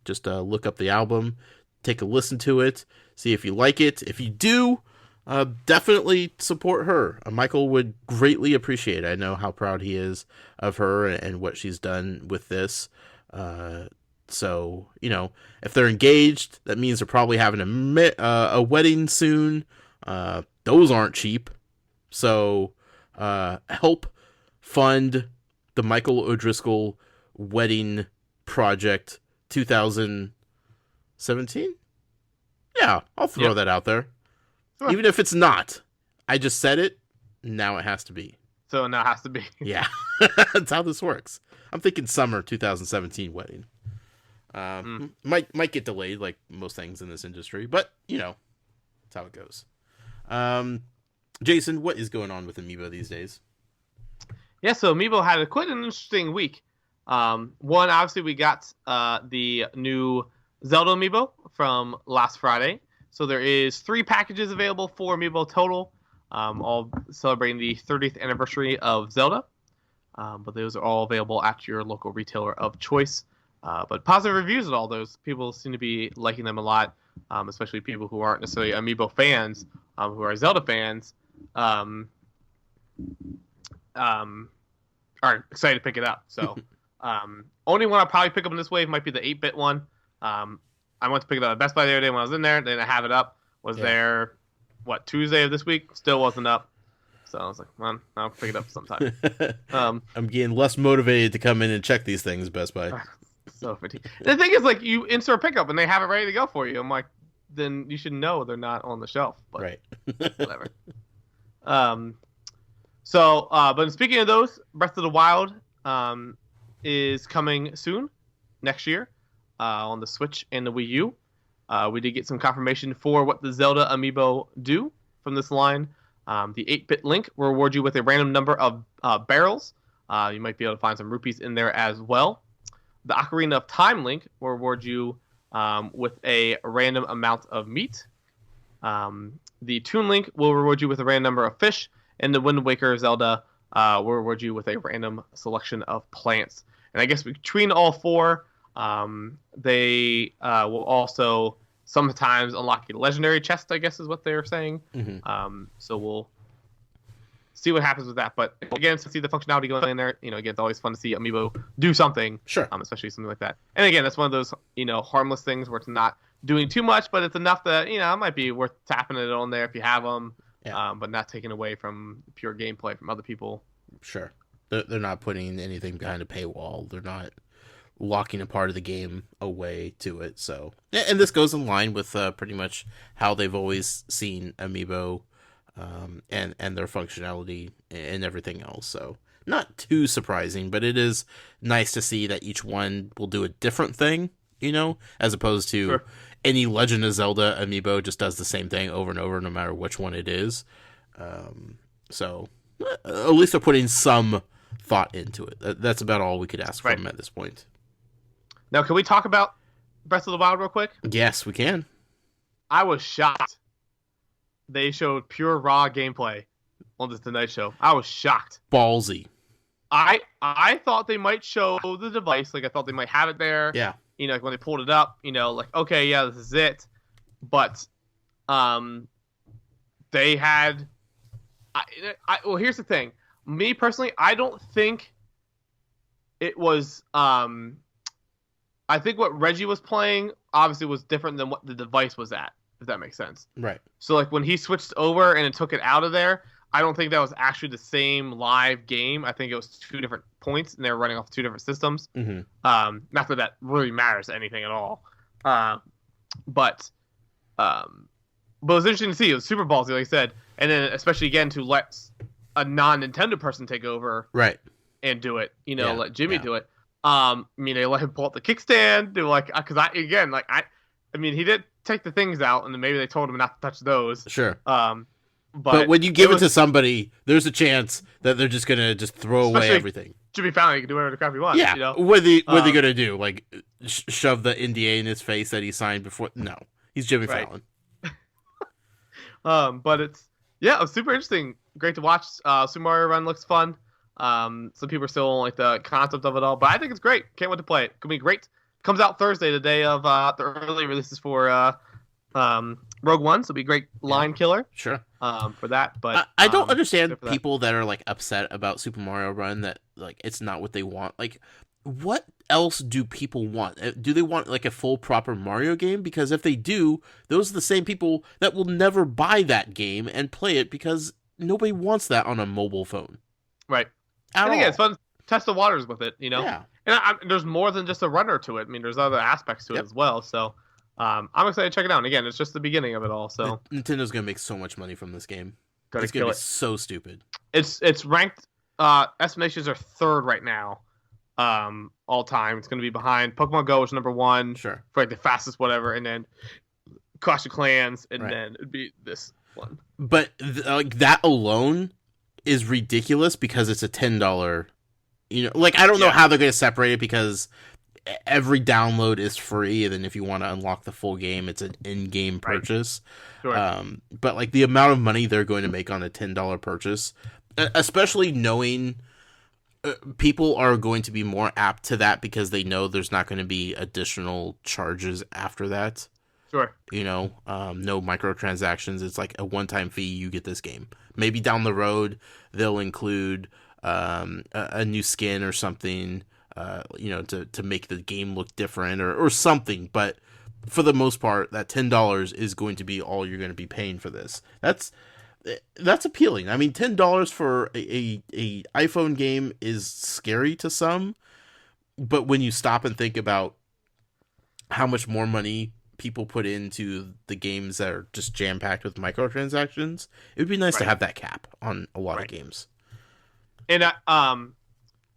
Speaker 1: Just look up the album, take a listen to it, see if you like it. If you do, definitely support her. Michael would greatly appreciate it. I know how proud he is of her and what she's done with this. So, if they're engaged, that means they're probably having a wedding soon. Those aren't cheap. So, help fund the Michael O'Driscoll wedding project 2017. Yeah, I'll throw that out there. Sure. Even if it's not. I just said it. Now it has to be.
Speaker 2: So now it has to be.
Speaker 1: Yeah. That's how this works. I'm thinking summer 2017 wedding. Might get delayed like most things in this industry, but that's how it goes. Jason, what is going on with Amiibo these days?
Speaker 2: Yeah, so Amiibo had quite an interesting week. One, obviously, we got the new Zelda Amiibo from last Friday. So there is 3 packages available for Amiibo total, all celebrating the 30th anniversary of Zelda. But those are all available at your local retailer of choice. But positive reviews on all those. People seem to be liking them a lot, especially people who aren't necessarily Amiibo fans, who are Zelda fans. are excited to pick it up. So only one I'll probably pick up in this wave might be the 8-bit one. I went to pick it up at Best Buy the other day when I was in there. They didn't have it up. Was there, Tuesday of this week? Still wasn't up. So I was like, well, I'll pick it up sometime.
Speaker 1: I'm getting less motivated to come in and check these things, Best Buy.
Speaker 2: So fatigued. The thing is, like, you insert pickup and they have it ready to go for you. I'm like, then you should know they're not on the shelf. But
Speaker 1: right.
Speaker 2: whatever. But speaking of those, Breath of the Wild is coming soon, next year, on the Switch and the Wii U. We did get some confirmation for what the Zelda amiibo do from this line. The 8-bit Link will reward you with a random number of barrels. You might be able to find some rupees in there as well. The Ocarina of Time Link will reward you with a random amount of meat. The Toon Link will reward you with a random number of fish. And the Wind Waker Zelda will reward you with a random selection of plants. And I guess between all four, they will also sometimes unlock a legendary chest, I guess is what they're saying.
Speaker 1: Mm-hmm.
Speaker 2: So we'll see what happens with that. But again, to see the functionality going in there, again, it's always fun to see Amiibo do something.
Speaker 1: Sure.
Speaker 2: Especially something like that. And again, that's one of those, harmless things where it's not doing too much, but it's enough that, it might be worth tapping it on there if you have them.
Speaker 1: Yeah.
Speaker 2: But not taking away from pure gameplay from other people.
Speaker 1: Sure. They're not putting anything behind a paywall. They're not locking a part of the game away to it. So, and this goes in line with pretty much how they've always seen Amiibo and their functionality and everything else. So, not too surprising, but it is nice to see that each one will do a different thing, as opposed to... Sure. Any Legend of Zelda amiibo just does the same thing over and over, no matter which one it is. So at least they're putting some thought into it. That's about all we could ask from them at this point.
Speaker 2: Now, can we talk about Breath of the Wild real quick?
Speaker 1: Yes, we can.
Speaker 2: I was shocked. They showed pure raw gameplay on the Tonight Show. I was shocked.
Speaker 1: Ballsy.
Speaker 2: I thought they might show the device. Like, I thought they might have it there.
Speaker 1: Yeah.
Speaker 2: Like when they pulled it up, like, okay, yeah, this is it. But they had... well, here's the thing. Me, personally, I don't think it was... I think what Reggie was playing, obviously, was different than what the device was at, if that makes sense.
Speaker 1: Right.
Speaker 2: So, like, when he switched over and it took it out of there, I don't think that was actually the same live game. I think it was 2 different points, and they were running off 2 different systems.
Speaker 1: Mm-hmm.
Speaker 2: Not that really matters to anything at all. But it was interesting to see. It was super ballsy, like I said. And then, especially, again, to let a non-Nintendo person take over and do it. Let Jimmy do it. They let him pull up the kickstand. They were like, because he did take the things out, and then maybe they told him not to touch those.
Speaker 1: Sure.
Speaker 2: But
Speaker 1: when you give it to somebody, there's a chance that they're just gonna throw away everything.
Speaker 2: Jimmy Fallon, you can do whatever the crap you want.
Speaker 1: Yeah. What are they gonna do? Like shove the NDA in his face that he signed before? No, he's Jimmy Fallon.
Speaker 2: But it was super interesting. Great to watch. Super Mario Run looks fun. Some people are still on like the concept of it all, but I think it's great. Can't wait to play it. Could be great. Comes out Thursday, the day of the early releases for Rogue One, so it'll be a great line killer.
Speaker 1: Sure.
Speaker 2: For that, but
Speaker 1: I don't understand people that are like upset about Super Mario Run that like it's not what they want. Like, what else do people want? Do they want like a full proper Mario game? Because if they do, those are the same people that will never buy that game and play it because nobody wants that on a mobile phone.
Speaker 2: Right. I think it's fun to test the waters with it,
Speaker 1: Yeah.
Speaker 2: And there's more than just a runner to it. I mean, there's other aspects to it as well. So I'm excited to check it out. And again, it's just the beginning of it all. So
Speaker 1: Nintendo's gonna make so much money from this game. It's gonna be so stupid.
Speaker 2: It's ranked. Estimations are 3rd right now, all time. It's gonna be behind Pokemon Go, which is number 1.
Speaker 1: Sure.
Speaker 2: For like the fastest whatever, and then Clash of Clans, and then it'd be this one.
Speaker 1: But like that alone is ridiculous because it's a $10. Like I don't know how they're gonna separate it because every download is free, and then if you want to unlock the full game, it's an in-game purchase.
Speaker 2: Sure.
Speaker 1: But like the amount of money they're going to make on a $10 purchase, especially knowing people are going to be more apt to that because they know there's not going to be additional charges after that.
Speaker 2: Sure.
Speaker 1: No microtransactions. It's like a one-time fee. You get this game. Maybe down the road they'll include a new skin or something, to make the game look different or something. But for the most part, that $10 is going to be all you're going to be paying for this. That's appealing. I mean, $10 for a iPhone game is scary to some, but when you stop and think about how much more money people put into the games that are just jam-packed with microtransactions, it would be nice to have that cap on a lot of games.
Speaker 2: And I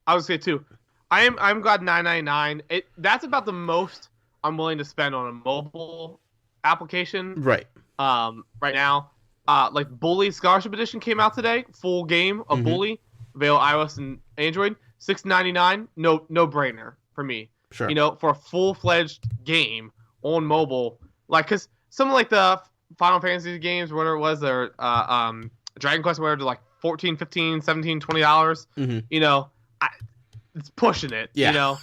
Speaker 2: would say too, I'm glad $9.99. That's about the most I'm willing to spend on a mobile application.
Speaker 1: Right.
Speaker 2: Right now, like Bully Scholarship Edition came out today, full game of Bully, available iOS and Android, $6.99. No brainer for me.
Speaker 1: Sure.
Speaker 2: For a full-fledged game on mobile, because some of like the Final Fantasy games, whatever it was, or Dragon Quest, whatever, like $14, $15, $17, $20. It's pushing it.
Speaker 1: Yeah.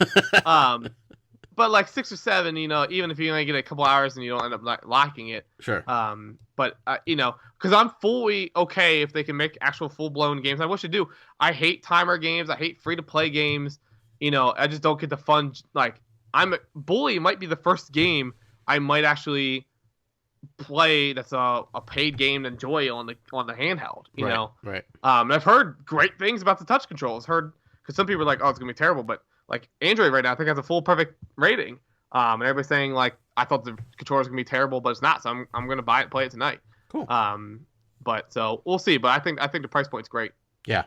Speaker 2: But like 6 or 7, even if you only get a couple hours and you don't end up liking it.
Speaker 1: Sure.
Speaker 2: But because I'm fully okay if they can make actual full-blown games. I wish they do. I hate timer games. I hate free-to-play games. I just don't get the fun. Like, Bully might be the first game I might actually play that's a paid game to enjoy on the handheld. You know.
Speaker 1: Right.
Speaker 2: I've heard great things about the touch controls. Because some people are like, oh, it's gonna be terrible, but like Android right now, I think has a full perfect rating. And everybody's saying like, I thought the controller's gonna be terrible, but it's not. So I'm gonna buy it and play it tonight.
Speaker 1: Cool.
Speaker 2: But so we'll see. But I think the price point's great.
Speaker 1: Yeah.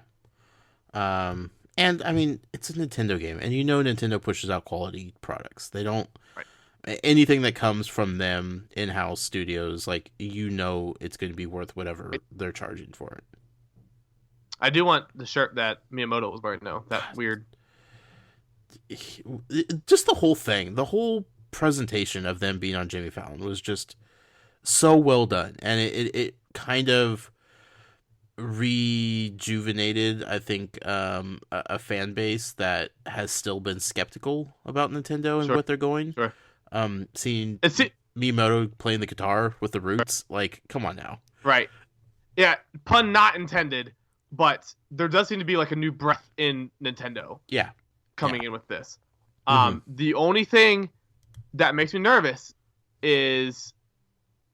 Speaker 1: And I mean, it's a Nintendo game, and Nintendo pushes out quality products. They don't anything that comes from them in-house studios, like it's going to be worth whatever they're charging for it.
Speaker 2: I do want the shirt that Miyamoto was wearing. No, that weird.
Speaker 1: Just the whole thing, the whole presentation of them being on Jimmy Fallon was just so well done, and it kind of rejuvenated, I think, a fan base that has still been skeptical about Nintendo and what they're going.
Speaker 2: Sure.
Speaker 1: Seeing Miyamoto playing the guitar with the Roots, like, come on now.
Speaker 2: Right. Yeah, pun not intended, but there does seem to be like a new breath in Nintendo.
Speaker 1: Yeah.
Speaker 2: Coming in with this. The only thing that makes me nervous is,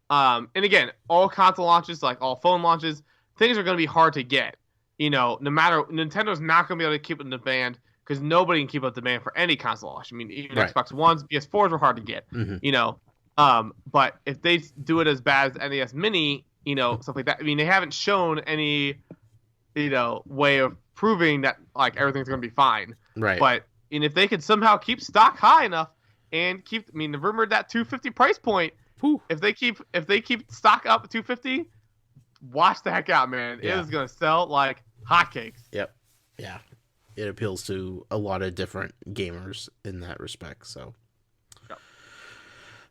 Speaker 2: and again, all console launches, like all phone launches, things are going to be hard to get. No matter, Nintendo's not going to be able to keep up the demand because nobody can keep up demand for any console launch. I mean, even Xbox Ones, PS4s were hard to get. But if they do it as bad as NES Mini, stuff like that. I mean, they haven't shown any, way of proving that like everything's going to be fine.
Speaker 1: Right.
Speaker 2: But if they could somehow keep stock high enough and keep, the rumored that $250 price point. Whew. If they keep stock up at $250, watch the heck out, man. Yeah. It is going to sell like hotcakes.
Speaker 1: Yep. Yeah. It appeals to a lot of different gamers in that respect. So,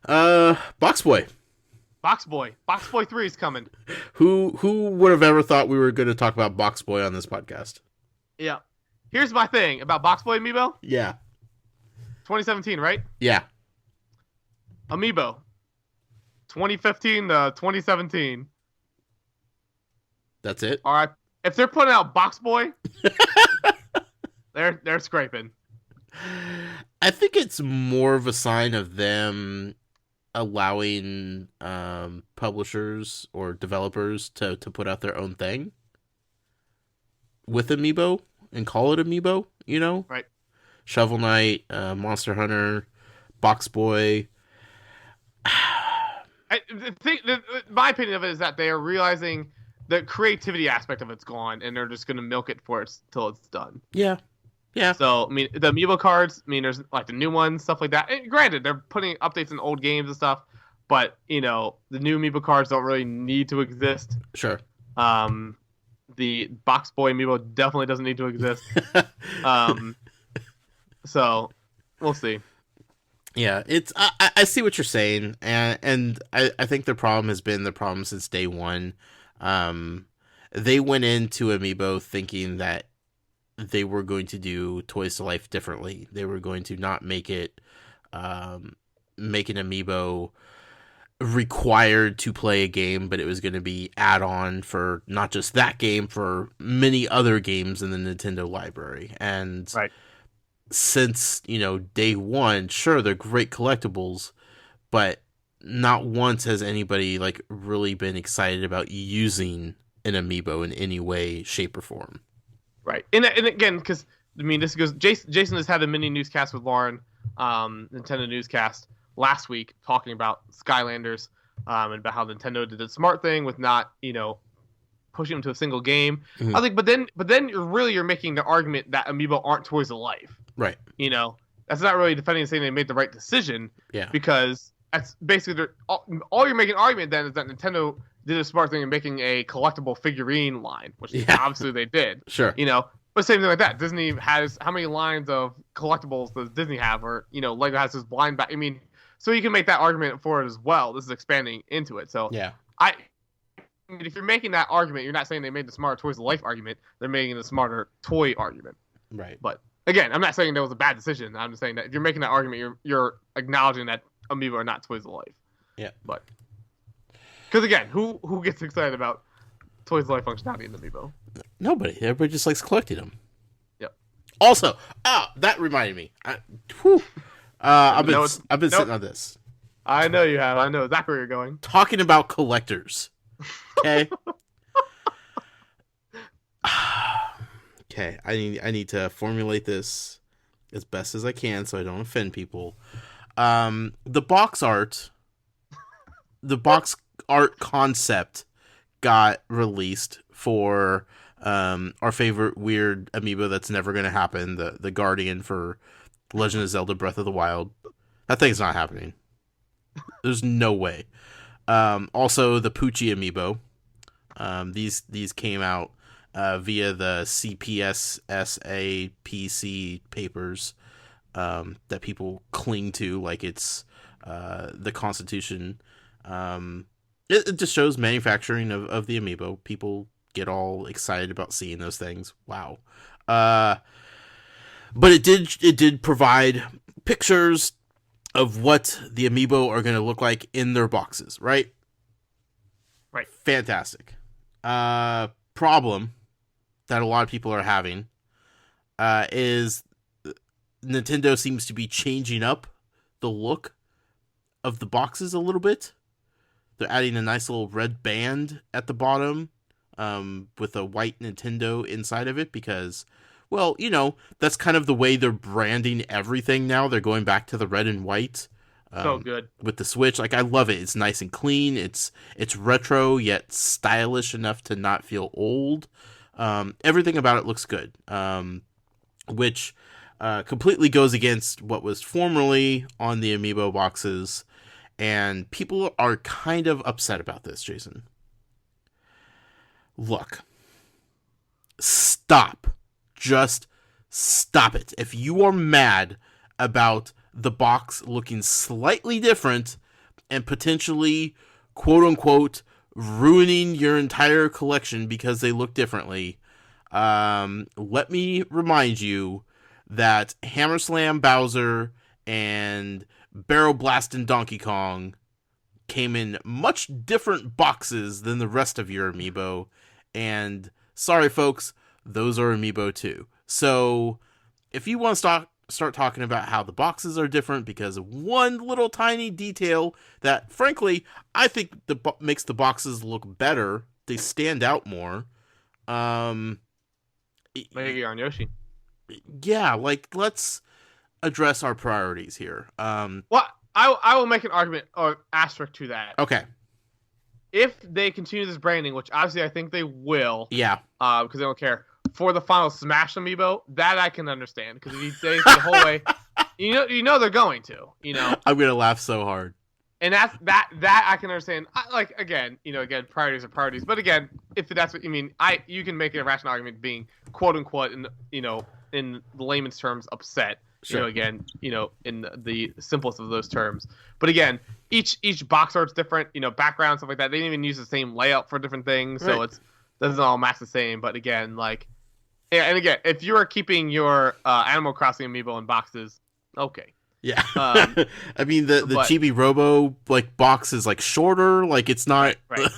Speaker 1: BOXBOY. BOXBOY 3 is coming. Who would have ever thought we were going to talk about BOXBOY on this podcast?
Speaker 2: Yeah. Here's my thing about BOXBOY Amiibo.
Speaker 1: Yeah.
Speaker 2: 2017, right?
Speaker 1: Yeah.
Speaker 2: Amiibo. 2015 to 2017.
Speaker 1: That's it?
Speaker 2: All right. If they're putting out BOXBOY, they're scraping.
Speaker 1: I think it's more of a sign of them allowing publishers or developers to put out their own thing with Amiibo and call it Amiibo,
Speaker 2: Right.
Speaker 1: Shovel Knight, Monster Hunter, BOXBOY.
Speaker 2: My opinion of it is that they are realizing the creativity aspect of it's gone, and they're just going to milk it for it till it's done.
Speaker 1: Yeah. Yeah.
Speaker 2: So, the Amiibo cards, there's like the new ones, stuff like that. And granted, they're putting updates in old games and stuff, but, the new Amiibo cards don't really need to exist.
Speaker 1: Sure.
Speaker 2: The BOXBOY Amiibo definitely doesn't need to exist. So, we'll see.
Speaker 1: Yeah, I see what you're saying, and I think the problem has been the problem since day one. They went into Amiibo thinking that they were going to do Toys to Life differently. They were going to not make it make an Amiibo required to play a game, but it was going to be add-on for not just that game, for many other games in the Nintendo library. And
Speaker 2: Right.
Speaker 1: since, day one, sure, they're great collectibles, but not once has anybody like really been excited about using an amiibo in any way, shape, or form.
Speaker 2: Right. And again, because this goes. Jason has had a mini newscast with Lauren, Nintendo newscast last week, talking about Skylanders, and about how Nintendo did the smart thing with not, pushing them to a single game.
Speaker 1: Mhm.
Speaker 2: I think, but then you're making the argument that amiibo aren't toys of life.
Speaker 1: Right.
Speaker 2: That's not really defending and saying they made the right decision.
Speaker 1: Yeah.
Speaker 2: Because that's basically all you're making an argument then is that Nintendo did a smart thing in making a collectible figurine line, which obviously they did.
Speaker 1: Sure.
Speaker 2: But same thing like that. Disney has, how many lines of collectibles does Disney have? Or, Lego has this blind back. So you can make that argument for it as well. This is expanding into it. So
Speaker 1: yeah.
Speaker 2: If you're making that argument, you're not saying they made the smarter toys of life argument. They're making the smarter toy argument.
Speaker 1: Right.
Speaker 2: But again, I'm not saying that was a bad decision. I'm just saying that if you're making that argument, you're acknowledging that amiibo are not toys of life.
Speaker 1: Yeah.
Speaker 2: But because again, who gets excited about toys of life functionality in the amiibo?
Speaker 1: Nobody. Everybody just likes collecting them.
Speaker 2: Yep.
Speaker 1: Also, that reminded me. I've been sitting on this.
Speaker 2: I know you have. I know exactly where you're going.
Speaker 1: Talking about collectors. Okay. Okay. I need to formulate this as best as I can so I don't offend people. The box art concept got released for our favorite weird amiibo that's never going to happen, the Guardian for Legend of Zelda Breath of the Wild. That thing's not happening. There's no way. Also, the Poochie amiibo. These came out via the CPSSAPC papers that people cling to like it's the Constitution. It just shows manufacturing of the amiibo. People get all excited about seeing those things. Wow. But it did provide pictures of what the amiibo are going to look like in their boxes, right?
Speaker 2: Right.
Speaker 1: Fantastic. Problem that a lot of people are having is Nintendo seems to be changing up the look of the boxes a little bit. They're adding a nice little red band at the bottom with a white Nintendo inside of it because, well, that's kind of the way they're branding everything now. They're going back to the red and white.
Speaker 2: So good.
Speaker 1: With the Switch. Like, I love it. It's nice and clean. It's retro, yet stylish enough to not feel old. Everything about it looks good. Which completely goes against what was formerly on the amiibo boxes. And people are kind of upset about this, Jason. Look. Stop. Just stop it. If you are mad about the box looking slightly different and potentially, quote unquote, ruining your entire collection because they look differently, let me remind you that Hammer Slam Bowser and Barrel Blastin' Donkey Kong came in much different boxes than the rest of your amiibo, and sorry folks, those are amiibo too. So if you want to start talking about how the boxes are different because of one little tiny detail that, frankly, I think makes the boxes look better, they stand out more.
Speaker 2: Maybe on Yoshi.
Speaker 1: Yeah, like, let's address our priorities here.
Speaker 2: Well, I will make an argument or asterisk to that.
Speaker 1: Okay.
Speaker 2: If they continue this branding, which obviously I think they will,
Speaker 1: yeah,
Speaker 2: because they don't care, for the final Smash amiibo, that I can understand because if you say the whole way, you know they're going to,
Speaker 1: I'm gonna laugh so hard.
Speaker 2: And that I can understand. Again, priorities are priorities. But again, if that's what you mean, you can make a rational argument being quote unquote in the layman's terms upset.
Speaker 1: Sure.
Speaker 2: In the simplest of those terms. But again, each box art's different. Background, stuff like that. They didn't even use the same layout for different things, so it doesn't all match the same. But again, and again, if you are keeping your Animal Crossing amiibo in boxes, okay.
Speaker 1: Yeah. I mean, the Chibi Robo like box is like shorter. Like it's not.
Speaker 2: Right.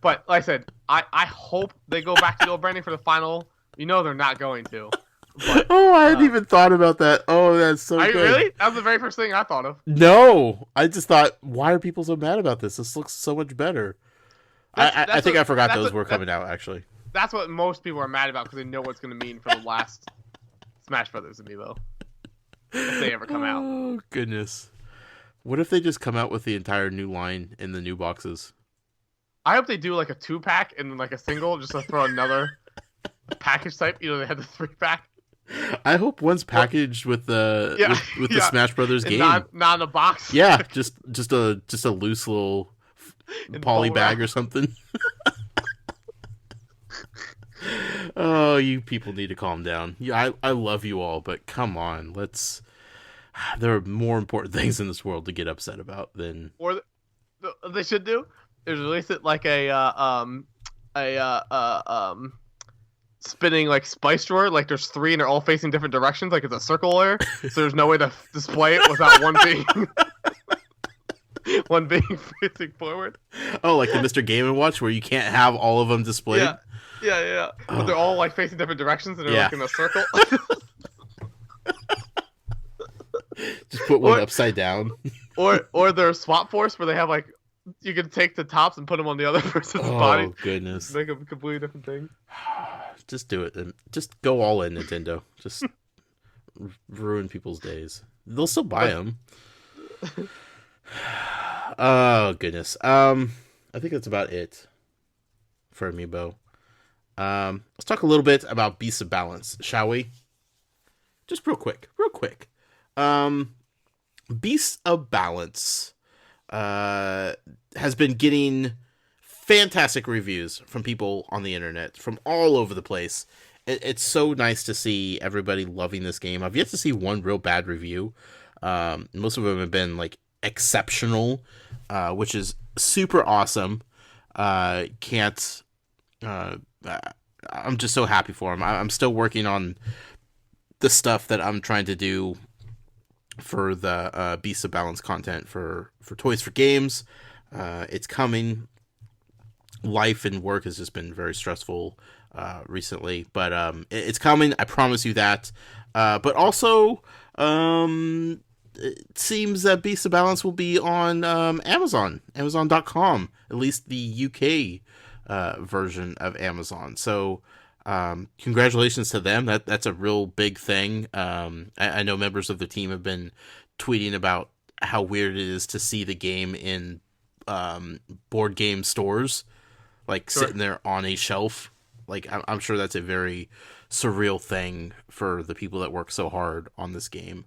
Speaker 2: But like I said, I hope they go back to the old branding for the final. You know they're not going to. But,
Speaker 1: I hadn't even thought about that. Oh, that's so good.
Speaker 2: Really? That was the very first thing I thought of.
Speaker 1: No, I just thought, why are people so mad about this? This looks so much better. I think I forgot those were coming out, actually.
Speaker 2: That's what most people are mad about because they know what it's going to mean for the last Smash Brothers amiibo. If they ever come out.
Speaker 1: Oh, goodness. What if they just come out with the entire new line in the new boxes?
Speaker 2: I hope they do like a 2-pack and like a single just to throw another package type. You know, they had the 3-pack.
Speaker 1: I hope one's packaged with the the Smash Brothers game,
Speaker 2: not in a box.
Speaker 1: Yeah, just a loose little poly bag or something. Oh, you people need to calm down. Yeah, I love you all, but come on, there are more important things in this world to get upset about than.
Speaker 2: Or they should do is release it like a spinning like spice drawer, like there's 3 and they're all facing different directions, like it's a circle layer, so there's no way to display it without one being facing forward.
Speaker 1: Oh, like the Mr. Game & Watch where you can't have all of them displayed?
Speaker 2: Yeah. But they're all like facing different directions and they're like in a circle.
Speaker 1: Just put one upside down.
Speaker 2: or their swap force where they have like you can take the tops and put them on the other person's body.
Speaker 1: Oh goodness!
Speaker 2: Make a completely different thing.
Speaker 1: Just do it and just go all in, Nintendo. Just ruin people's days. They'll still buy them. Oh goodness. I think that's about it for Amiibo. Let's talk a little bit about Beasts of Balance, shall we? Just real quick. Beasts of Balance has been getting fantastic reviews from people on the internet from all over the place. It's so nice to see everybody loving this game. I've yet to see one real bad review. Most of them have been like exceptional, which is super awesome. I'm just so happy for him. I'm still working on the stuff that I'm trying to do for the Beasts of Balance content for Toys for Games. It's coming. Life and work has just been very stressful recently, but it's coming. I promise you that. But also, it seems that Beasts of Balance will be on Amazon.com, at least the UK version of Amazon. So congratulations to them. That's a real big thing. I know members of the team have been tweeting about how weird it is to see the game in board game stores, like sitting there on a shelf. Like I'm sure that's a very surreal thing for the people that work so hard on this game.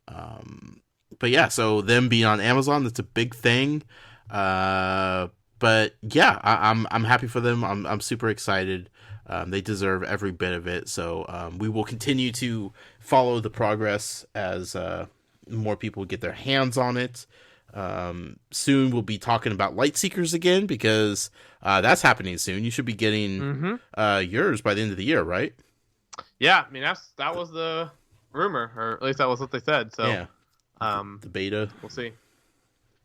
Speaker 1: But yeah, so them being on Amazon, that's a big thing. But yeah, I'm happy for them. I'm super excited. They deserve every bit of it. So we will continue to follow the progress as more people get their hands on it. Soon we'll be talking about Light Seekers again because that's happening soon. You should be getting yours by the end of the year, right?
Speaker 2: Yeah, I mean that was the rumor, or at least that was what they said. So
Speaker 1: yeah, the beta.
Speaker 2: We'll see.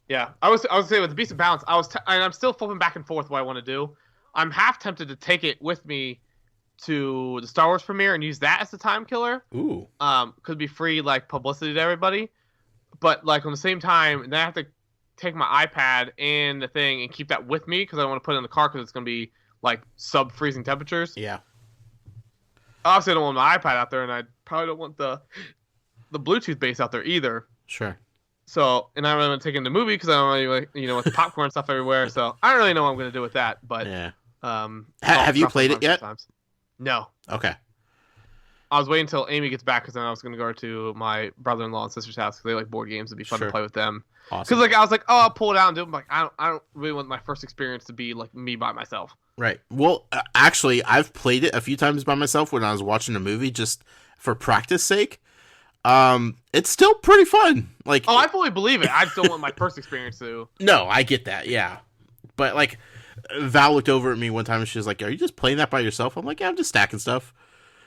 Speaker 2: Yeah, I was saying with the Beast of Balance, and I'm still flipping back and forth what I want to do. I'm half tempted to take it with me to the Star Wars premiere and use that as the time killer.
Speaker 1: Ooh.
Speaker 2: Could be free like publicity to everybody. But like on the same time, then I have to take my iPad and the thing and keep that with me because I don't want to put it in the car because it's going to be like sub-freezing temperatures.
Speaker 1: Yeah.
Speaker 2: Obviously, I don't want my iPad out there, and I probably don't want the Bluetooth base out there either.
Speaker 1: Sure.
Speaker 2: So, and I don't really want to take it in the movie because I don't really, like, with the popcorn stuff everywhere. So, I don't really know what I'm going to do with that. But
Speaker 1: yeah. Have you played it yet?
Speaker 2: Sometimes. No.
Speaker 1: Okay.
Speaker 2: I was waiting until Amy gets back because then I was going to go to my brother-in-law and sister's house because they like board games. It'd be fun to play with them.
Speaker 1: Awesome.
Speaker 2: Because I was like, oh, I'll pull it out and do it. I'm like, I don't really want my first experience to be like me by myself.
Speaker 1: Right. Well, actually, I've played it a few times by myself when I was watching a movie just for practice sake. It's still pretty fun. Like,
Speaker 2: oh, I fully believe it. I just don't want my first experience to.
Speaker 1: No, I get that. Yeah, but like, Val looked over at me one time and she was like, "Are you just playing that by yourself?" I'm like, "Yeah, I'm just stacking stuff."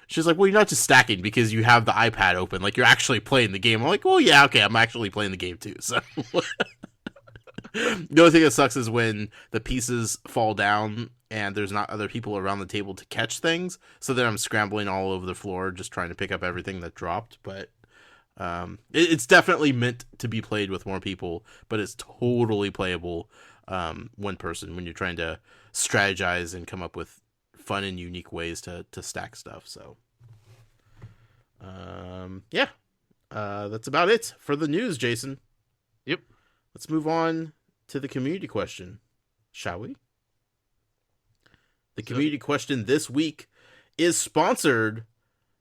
Speaker 1: She's like, well, you're not just stacking because you have the iPad open. Like, you're actually playing the game. I'm like, well, yeah, okay, I'm actually playing the game too. So the only thing that sucks is when the pieces fall down and there's not other people around the table to catch things. So then I'm scrambling all over the floor just trying to pick up everything that dropped. But it's definitely meant to be played with more people, but it's totally playable one person when you're trying to strategize and come up with fun and unique ways to stack stuff. So that's about it for the news, Jason.
Speaker 2: Yep.
Speaker 1: Let's move on to the community question, shall we? The community question this week is sponsored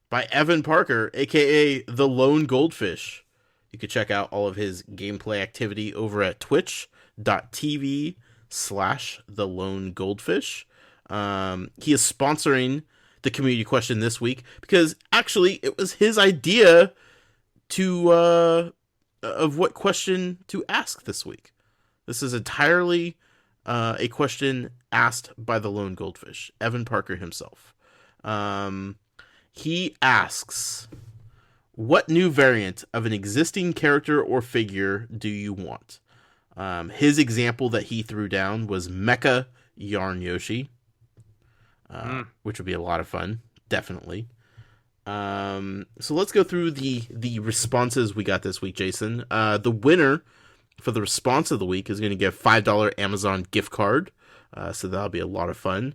Speaker 1: by Evan Parker, aka the Lone Goldfish. You can check out all of his gameplay activity over at twitch.tv/the Lone Goldfish. He is sponsoring the community question this week because actually it was his idea to of what question to ask this week. This is entirely a question asked by the Lone Goldfish, Evan Parker himself. He asks, what new variant of an existing character or figure do you want? His example that he threw down was Mecha Yarn Yoshi, which would be a lot of fun, definitely. So let's go through the responses we got this week, Jason. The winner for the response of the week is going to get a $5 Amazon gift card. So that'll be a lot of fun.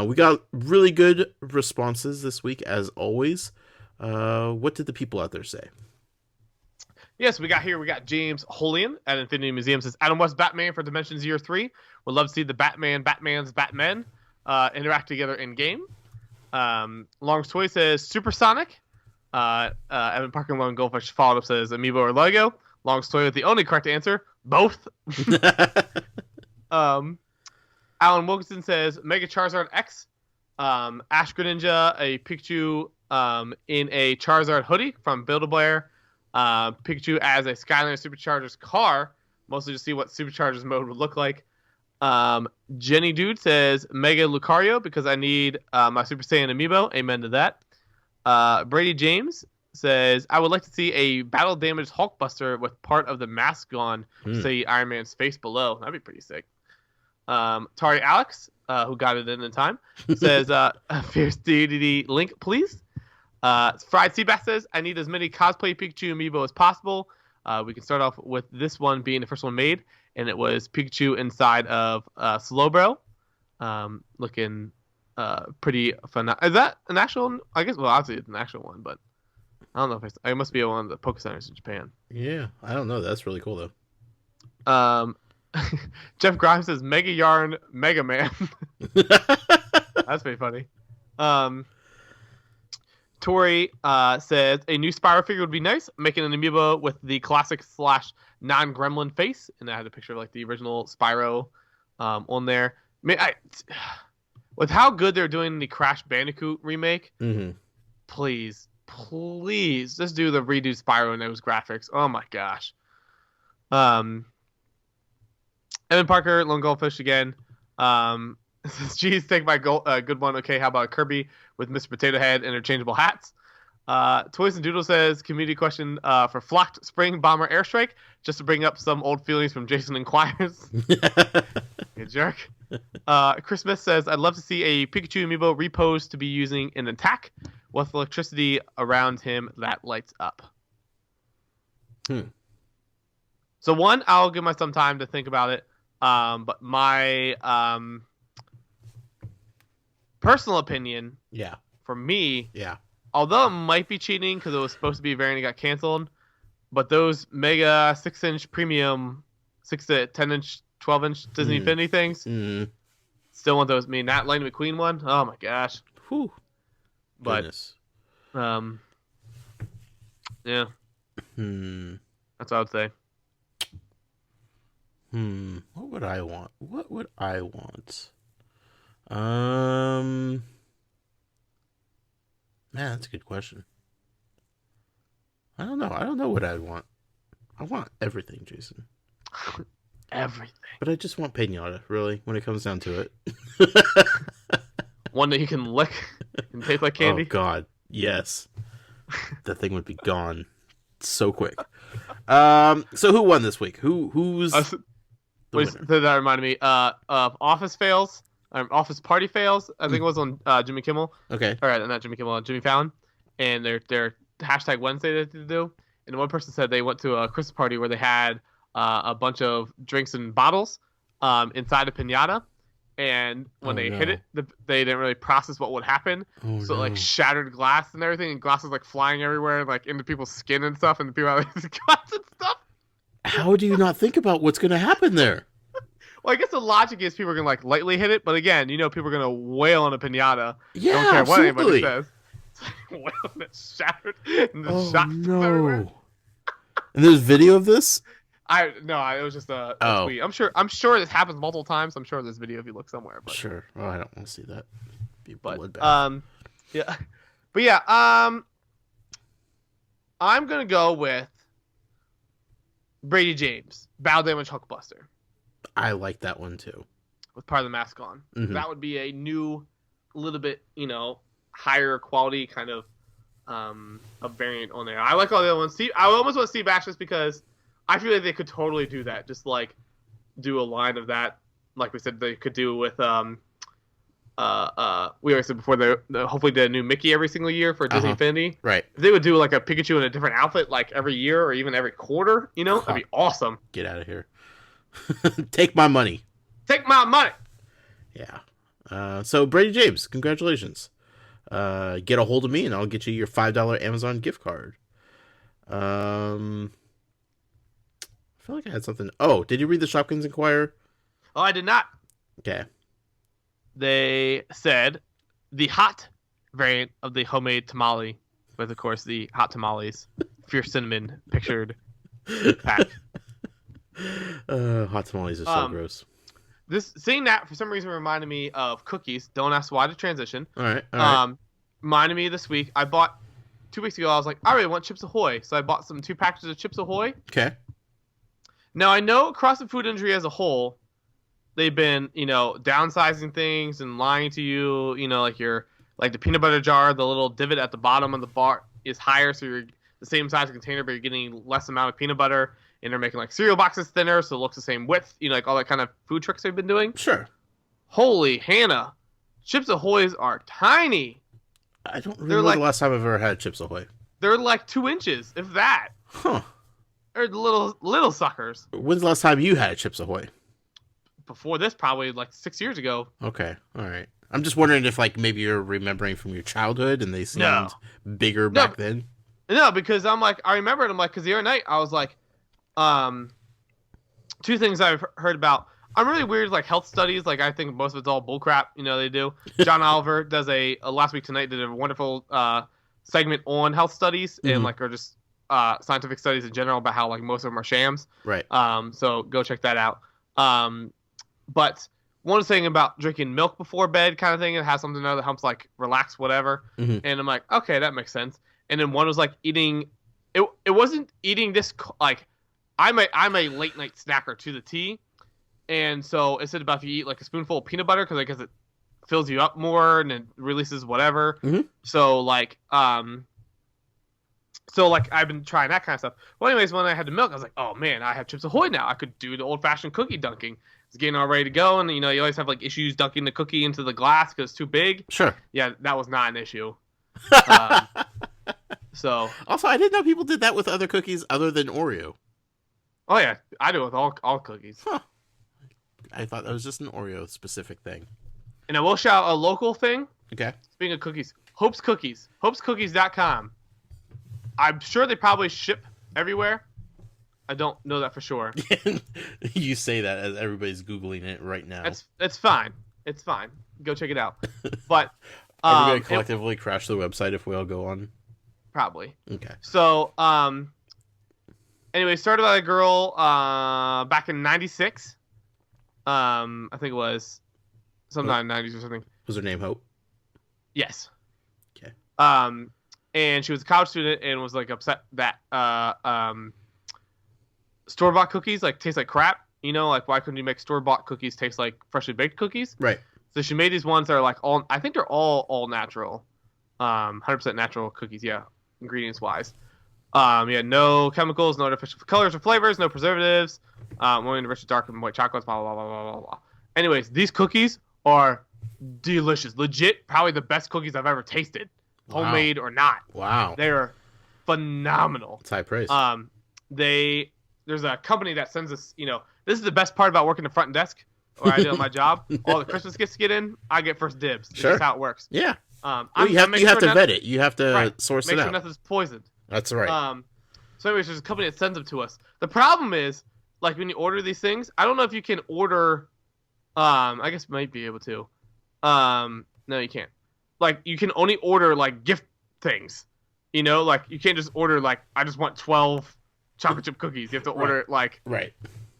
Speaker 1: We got really good responses this week, as always. What did the people out there say?
Speaker 2: Yes, we got James Holian at Infinity Museum says, Adam West Batman for Dimensions Year 3. Would love to see the Batman's Batmen interact together in game. Long's Toy says Supersonic. Evan Parker and Lone Goldfish followed up says Amiibo or Lego. Long's Toy with the only correct answer, both. Alan Wilkinson says Mega Charizard X. Ash Greninja, a Pikachu in a Charizard hoodie from Build-A-Bear. Pikachu as a Skylanders Superchargers car, mostly to see what Superchargers mode would look like. Jenny Dude says Mega Lucario because I need my Super Saiyan Amiibo. Amen to that. Brady James says I would like to see a battle damaged Hulkbuster with part of the mask gone to see Iron Man's face below. That'd be pretty sick. Tari Alex, who got it in time, says Fierce Deity Link, please. Fried Seabass says I need as many cosplay Pikachu Amiibo as possible. We can start off with this one being the first one made, and it was Pikachu inside of Slowbro, looking pretty fun. Is that an actual? I guess. Well, obviously it's an actual one, but I don't know if it must be one of the Poke Centers in Japan.
Speaker 1: Yeah, I don't know. That's really cool though.
Speaker 2: Jeff Grimes says Mega Yarn Mega Man. That's pretty funny. Tori says a new Spyro figure would be nice, making an Amiibo with the classic / non-gremlin face, and I had a picture of like the original Spyro on there. With how good they're doing the Crash Bandicoot remake, please just do the redo Spyro and those graphics. Oh my gosh. Evan Parker, Lone Goldfish again. Says, geez, take my good one. Okay, how about Kirby with Mr. Potato Head interchangeable hats? Toys and Doodle says, community question for Flocked Spring Bomber Airstrike, just to bring up some old feelings from Jason Inquires. You jerk. Chris Smith says, I'd love to see a Pikachu Amiibo reposed to be using an attack with electricity around him that lights up. So one, I'll give myself some time to think about it. But my personal opinion, for me, although it might be cheating because it was supposed to be a variant and got canceled, but those mega 6-inch premium 6 to 10-inch 12-inch Disney Infinity things, still want those. I mean, that Lightning McQueen one, oh my gosh.
Speaker 1: Whew.
Speaker 2: But
Speaker 1: Goodness.
Speaker 2: Yeah, that's what I would say.
Speaker 1: What would I want? Man, that's a good question. I don't know what I'd want. I want everything, Jason.
Speaker 2: Everything.
Speaker 1: But I just want Pinata, really, when it comes down to it.
Speaker 2: One that you can lick and taste like candy.
Speaker 1: Oh, God. Yes. That thing would be gone so quick. So who won this week? Who's the winner?
Speaker 2: That reminded me office fails. Office party fails. I think it was on Jimmy Kimmel.
Speaker 1: Okay.
Speaker 2: All right, not Jimmy Kimmel, Jimmy Fallon. And their hashtag Wednesday that they do. And one person said they went to a Christmas party where they had a bunch of drinks and bottles inside a piñata. And when they hit it, they didn't really process what would happen. So it, like, shattered glass and everything, and glass was like flying everywhere, like into people's skin and stuff, and the people had like, glass and stuff.
Speaker 1: How do you not think about what's going to happen there?
Speaker 2: Well, I guess the logic is people are gonna like lightly hit it, but again, people are gonna wail on a piñata.
Speaker 1: Yeah,
Speaker 2: don't care
Speaker 1: absolutely.
Speaker 2: what anybody says. It's like wail and it's shattered, and the shots everywhere.
Speaker 1: And there's video of this?
Speaker 2: It was just a tweet. I'm sure this happens multiple times. I'm sure there's video if you look somewhere. But.
Speaker 1: Sure. Well, I don't want to see that.
Speaker 2: I'm gonna go with Brady James, Bow Damage Hulkbuster.
Speaker 1: I like that one too.
Speaker 2: With part of the mask on.
Speaker 1: Mm-hmm.
Speaker 2: That would be a new, little bit, higher quality kind of a variant on there. I like all the other ones. I almost want Steve Ash just because I feel like they could totally do that. Just like do a line of that, like we said they could do with we already said before they hopefully did a new Mickey every single year for Disney Infinity.
Speaker 1: Right.
Speaker 2: If they would do like a Pikachu in a different outfit like every year or even every quarter, that'd be awesome.
Speaker 1: Get out of here. Take my money.
Speaker 2: Take my money.
Speaker 1: Yeah. So Brady James, congratulations. Get a hold of me and I'll get you your $5 Amazon gift card. I feel like I had something. Oh, did you read the Shopkins Inquirer?
Speaker 2: Oh, I did not.
Speaker 1: Okay.
Speaker 2: They said the hot variant of the homemade tamale, with, of course, the hot tamales, fierce cinnamon pictured pack.
Speaker 1: Hot tamales are so gross.
Speaker 2: Seeing that for some reason reminded me of cookies. Don't ask why the transition.
Speaker 1: All right.
Speaker 2: Reminded me this week. I bought 2 weeks ago. I was like, I really want Chips Ahoy, so I bought 2 packages of Chips Ahoy.
Speaker 1: Okay.
Speaker 2: Now I know across the food industry as a whole, they've been downsizing things and lying to you. Like the peanut butter jar, the little divot at the bottom of the bar is higher, so you're the same size container, but you're getting less amount of peanut butter. And they're making like cereal boxes thinner, so it looks the same width. Like all that kind of food tricks they've been doing.
Speaker 1: Sure.
Speaker 2: Holy Hannah, Chips Ahoy's are tiny.
Speaker 1: I don't remember the last time I've ever had Chips Ahoy.
Speaker 2: They're like 2 inches, if that.
Speaker 1: Huh.
Speaker 2: They're little suckers.
Speaker 1: When's the last time you had Chips Ahoy?
Speaker 2: Before this, probably like 6 years ago.
Speaker 1: Okay. All right. I'm just wondering if like maybe you're remembering from your childhood and they seemed bigger back then.
Speaker 2: No, because I remember it. I'm like, because the other night I was like, 2 things I've heard about. I'm really weird like health studies. Like I think most of it's all bullcrap. They do. John Oliver does a last week tonight did a wonderful segment on health studies and or just scientific studies in general about how like most of them are shams.
Speaker 1: Right.
Speaker 2: So go check that out. But one thing about drinking milk before bed kind of thing, it has something that helps like relax whatever. Mm-hmm. And I'm like, okay, that makes sense. And then one was like eating. It wasn't eating this like. I'm a late night snacker to the T, and so it said about if you eat like a spoonful of peanut butter because I guess it fills you up more and it releases whatever. Mm-hmm. So like I've been trying that kind of stuff. Well, anyways, when I had the milk, I was like, oh man, I have Chips Ahoy now. I could do the old fashioned cookie dunking. It's getting all ready to go, and you always have like issues dunking the cookie into the glass because it's too big.
Speaker 1: Sure.
Speaker 2: Yeah, that was not an issue. So
Speaker 1: also, I didn't know people did that with other cookies other than Oreo.
Speaker 2: Oh yeah, I do it with all cookies.
Speaker 1: Huh. I thought that was just an Oreo specific thing.
Speaker 2: And I will shout a local thing.
Speaker 1: Okay.
Speaker 2: Speaking of cookies, Hope's Cookies, hopescookies.com. I'm sure they probably ship everywhere. I don't know that for sure.
Speaker 1: You say that as everybody's Googling it right now.
Speaker 2: It's fine. It's fine. Go check it out. But
Speaker 1: are we going to collectively crash the website if we all go on?
Speaker 2: Probably.
Speaker 1: Okay.
Speaker 2: So, anyway, started by a girl back in 96. I think it was sometime in the 90s or something.
Speaker 1: Was her name Hope?
Speaker 2: Yes.
Speaker 1: Okay.
Speaker 2: And she was a college student and was like upset that store-bought cookies like taste like crap. Like why couldn't you make store-bought cookies taste like freshly baked cookies?
Speaker 1: Right.
Speaker 2: So she made these ones that are like I think they're all natural. 100% natural cookies. Yeah, ingredients wise. Yeah, no chemicals, no artificial colors or flavors, no preservatives. Only enriched with dark and white chocolates. Blah blah blah blah blah blah. Anyways, these cookies are delicious. Legit, probably the best cookies I've ever tasted, homemade or not.
Speaker 1: Wow.
Speaker 2: They're phenomenal.
Speaker 1: It's high praise.
Speaker 2: There's a company that sends us. This is the best part about working the front desk, or I do at my job. All the Christmas gifts get in, I get first dibs.
Speaker 1: Sure.
Speaker 2: That's how it works.
Speaker 1: Yeah. You have to vet it. You have to source it out.
Speaker 2: Make sure nothing's poisoned.
Speaker 1: That's right.
Speaker 2: So anyways, there's a company that sends them to us. The problem is, like when you order these things, I don't know if you can order. I guess you might be able to. No, you can't. Like you can only order like gift things. Like you can't just order like I just want 12 chocolate chip cookies. You have to order it like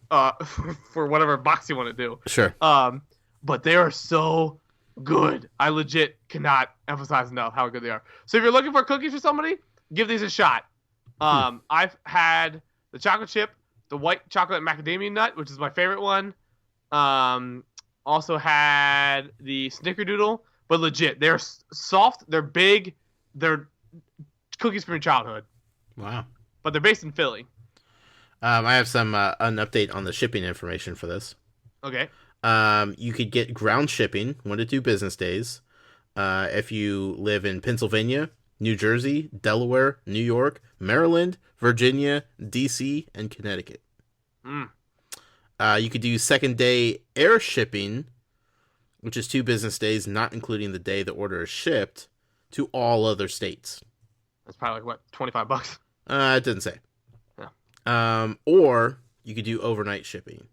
Speaker 2: for whatever box you want to do.
Speaker 1: Sure.
Speaker 2: But they are so good. I legit cannot emphasize enough how good they are. So if you're looking for cookies for somebody, give these a shot. I've had the chocolate chip, the white chocolate macadamia nut, which is my favorite one. Also had the snickerdoodle, but legit, they're soft, they're big, they're cookies from your childhood.
Speaker 1: Wow.
Speaker 2: But they're based in Philly.
Speaker 1: I have an update on the shipping information for this.
Speaker 2: Okay.
Speaker 1: You could get ground shipping 1 to 2 business days. If you live in Pennsylvania, New Jersey, Delaware, New York, Maryland, Virginia, DC, and Connecticut. You could do second day air shipping, which is 2 business days, not including the day the order is shipped, to all other states.
Speaker 2: That's probably like, what, $25?
Speaker 1: It didn't say.
Speaker 2: Yeah.
Speaker 1: Or you could do overnight shipping.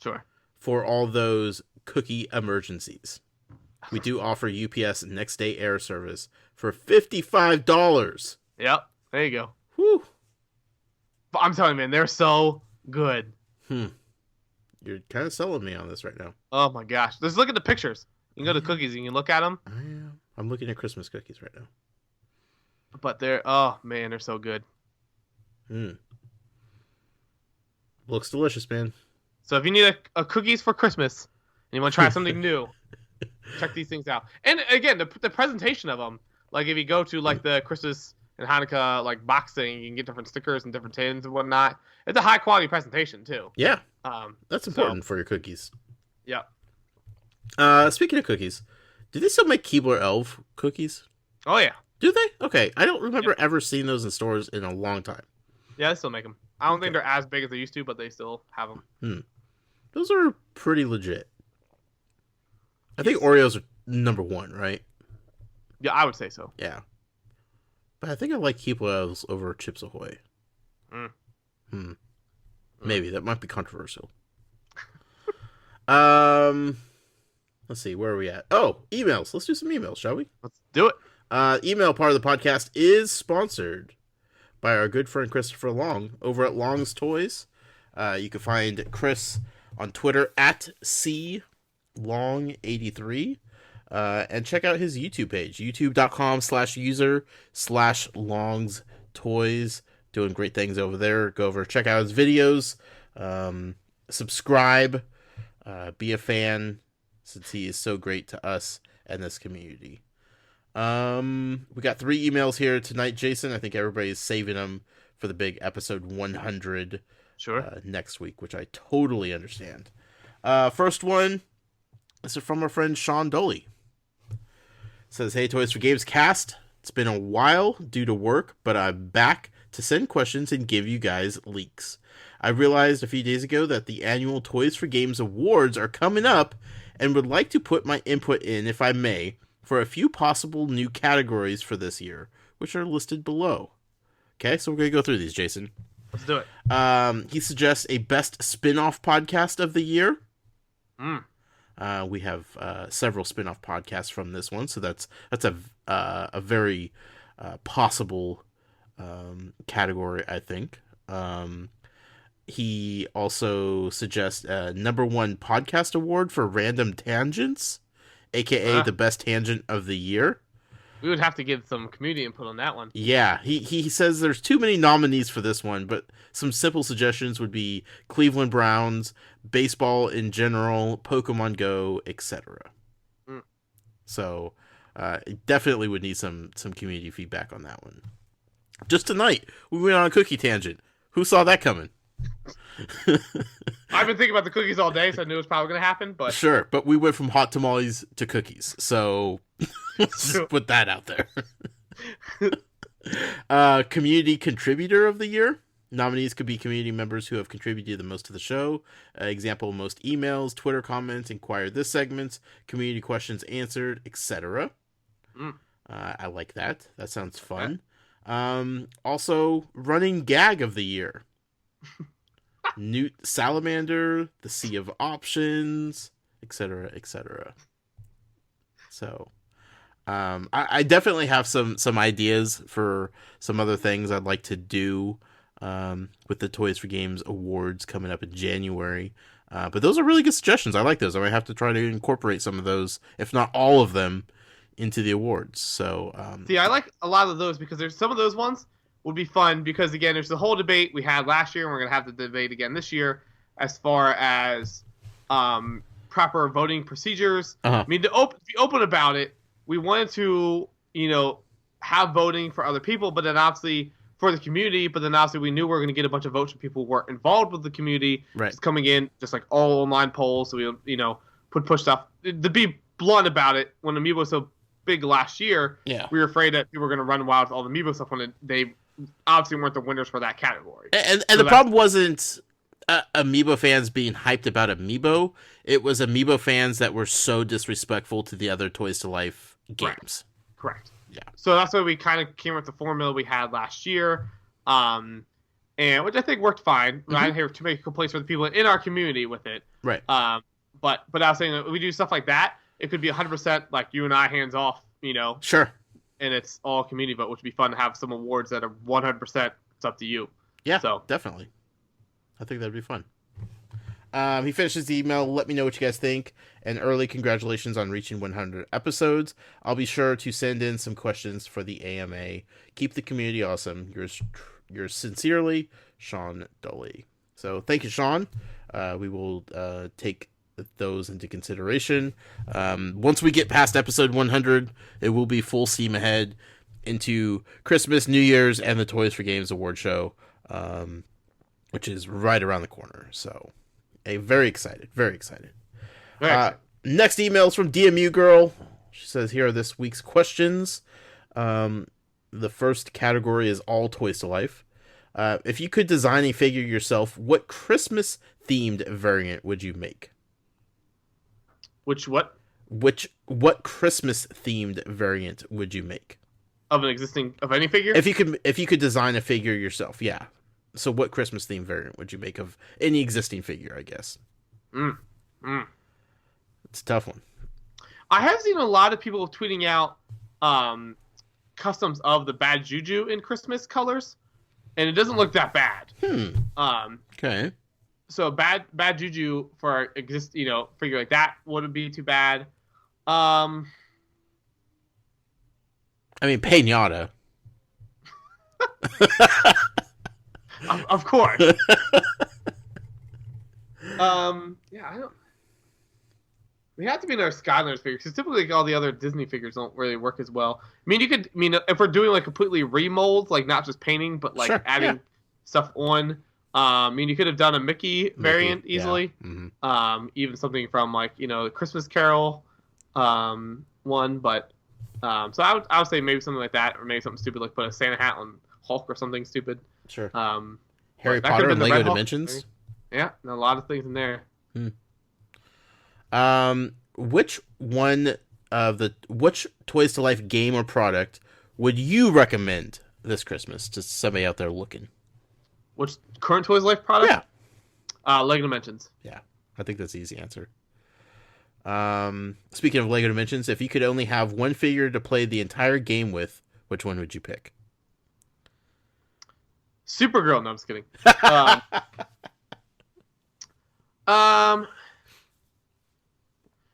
Speaker 2: Sure.
Speaker 1: For all those cookie emergencies. We do offer UPS next day air service for $55.
Speaker 2: Yep. There you go.
Speaker 1: Whew.
Speaker 2: But I'm telling you, man, they're so good.
Speaker 1: You're kind of selling me on this right now.
Speaker 2: Oh my gosh. Just look at the pictures. You can go to cookies and you can look at them.
Speaker 1: I am. I'm looking at Christmas cookies right now.
Speaker 2: But oh man, they're so good.
Speaker 1: Looks delicious, man.
Speaker 2: So if you need a cookies for Christmas and you want to try something new, check these things out. And again, the presentation of them, like if you go to like the Christmas and Hanukkah like box thing, you can get different stickers and different tins and whatnot. It's a high quality presentation too.
Speaker 1: Yeah. That's important for your cookies.
Speaker 2: Yeah.
Speaker 1: Speaking of cookies, do they still make Keebler Elf cookies?
Speaker 2: Oh yeah.
Speaker 1: Do they? Okay. I don't remember ever seeing those in stores in a long time.
Speaker 2: Yeah, they still make them. I don't think they're as big as they used to, but they still have them.
Speaker 1: Those are pretty legit. I think Oreos are number 1, right?
Speaker 2: Yeah, I would say so.
Speaker 1: Yeah. But I think I like Keebler Elves over Chips Ahoy. Maybe. That might be controversial. Let's see. Where are we at? Oh, emails. Let's do some emails, shall we?
Speaker 2: Let's do it.
Speaker 1: Email part of the podcast is sponsored by our good friend Christopher Long over at Long's Toys. You can find Chris on Twitter at CLong83. And check out his YouTube page, youtube.com/user/Long's Toys. Doing great things over there. Go over, check out his videos. Subscribe. Be a fan, since he is so great to us and this community. We got 3 emails here tonight, Jason. I think everybody's saving them for the big episode 100 next week, which I totally understand. First one, this is from our friend Sean Doley. Says, hey, Toys for Games cast. It's been a while due to work, but I'm back to send questions and give you guys leaks. I realized a few days ago that the annual Toys for Games awards are coming up and would like to put my input in, if I may, for a few possible new categories for this year, which are listed below. Okay, so we're going to go through these, Jason.
Speaker 2: Let's do it.
Speaker 1: He suggests a best spin-off podcast of the year. We have several spin-off podcasts from this one, so that's a very possible category, I think. He also suggests a number 1 podcast award for Random Tangents, aka the best tangent of the year.
Speaker 2: We would have to give some community input on that one.
Speaker 1: Yeah, he says there's too many nominees for this one, but some simple suggestions would be Cleveland Browns, baseball in general, Pokemon Go, etc. So Definitely would need some community feedback on that one. Just tonight, we went on a cookie tangent. Who saw that coming?
Speaker 2: I've been thinking about the cookies all day, so I knew it was probably going to happen. But
Speaker 1: sure, but we went from hot tamales to cookies, so let's just put that out there. Community contributor of the year. Nominees could be community members who have contributed the most to the show. Example, most emails, Twitter comments, inquire this segments, community questions answered, etc. I like that. That sounds fun. Also, running gag of the year. Newt Salamander, the Sea of Options, etc., etc. So, I definitely have some ideas for some other things I'd like to do with the Toys for Games awards coming up in January. But those are really good suggestions. I like those. I might have to try to incorporate some of those, if not all of them, into the awards. So,
Speaker 2: see, I like a lot of those because there's some of those ones would be fun because, again, there's the whole debate we had last year, and we're going to have the debate again this year as far as proper voting procedures. I mean, to be open about it, we wanted to, have voting for other people, but then obviously for the community, but then obviously we knew we were going to get a bunch of votes from people who weren't involved with the community, just coming in, just like all online polls, so we, push stuff. To be blunt about it, when Amiibo was so big last year, we were afraid that people were going to run wild with all the Amiibo stuff when they obviously weren't the winners for that category.
Speaker 1: And so the problem wasn't Amiibo fans being hyped about Amiibo. It was Amiibo fans that were so disrespectful to the other Toys to Life games.
Speaker 2: Correct.
Speaker 1: Yeah.
Speaker 2: So that's why we kind of came with the formula we had last year, and which I think worked fine. I didn't hear too many complaints from the people in our community with it.
Speaker 1: Right.
Speaker 2: But I was saying that we do stuff like that, it could be 100% like you and I hands off,
Speaker 1: Sure.
Speaker 2: And it's all community vote, which would be fun to have some awards that are 100%. It's up to you.
Speaker 1: Yeah,
Speaker 2: so
Speaker 1: definitely. I think that'd be fun. He finishes the email. Let me know what you guys think. And early congratulations on reaching 100 episodes. I'll be sure to send in some questions for the AMA. Keep the community awesome. Yours sincerely, Sean Dolly. So thank you, Sean. We will take those into consideration. Once we get past episode 100, it will be full steam ahead into Christmas, New Year's, and the Toys for Games award show, which is right around the corner. So, very excited. Very excited. Next email is from DMU Girl. She says, here are this week's questions. The first category is all Toys to Life. If you could design a figure yourself, what Christmas-themed variant would you make?
Speaker 2: What
Speaker 1: Christmas-themed variant would you make?
Speaker 2: Of any figure?
Speaker 1: If you could design a figure yourself, yeah. So what Christmas-themed variant would you make of any existing figure, I guess? It's a tough one.
Speaker 2: I have seen a lot of people tweeting out customs of the Bad Juju in Christmas colors, and it doesn't look that bad.
Speaker 1: Okay.
Speaker 2: So bad Juju for figure like that wouldn't be too bad. I
Speaker 1: mean, Pinata.
Speaker 2: Of course. Yeah, I don't. We have to be in our Skylanders figure because typically all the other Disney figures don't really work as well. I mean, if we're doing like completely remolds, like not just painting, but like adding stuff on. You could have done a Mickey variant easily. Yeah. Even something from like the Christmas Carol one, but so I would say maybe something like that, or maybe something stupid like put a Santa hat on Hulk or something stupid.
Speaker 1: Sure. Harry Potter and Lego Dimensions.
Speaker 2: Yeah, and a lot of things in there.
Speaker 1: Which Toys to Life game or product would you recommend this Christmas to somebody out there looking?
Speaker 2: Which current Toys to Life product? Yeah. Lego Dimensions.
Speaker 1: Yeah, I think that's the easy answer. Speaking of Lego Dimensions, if you could only have one figure to play the entire game with, which one would you pick?
Speaker 2: Supergirl. No, I'm just kidding.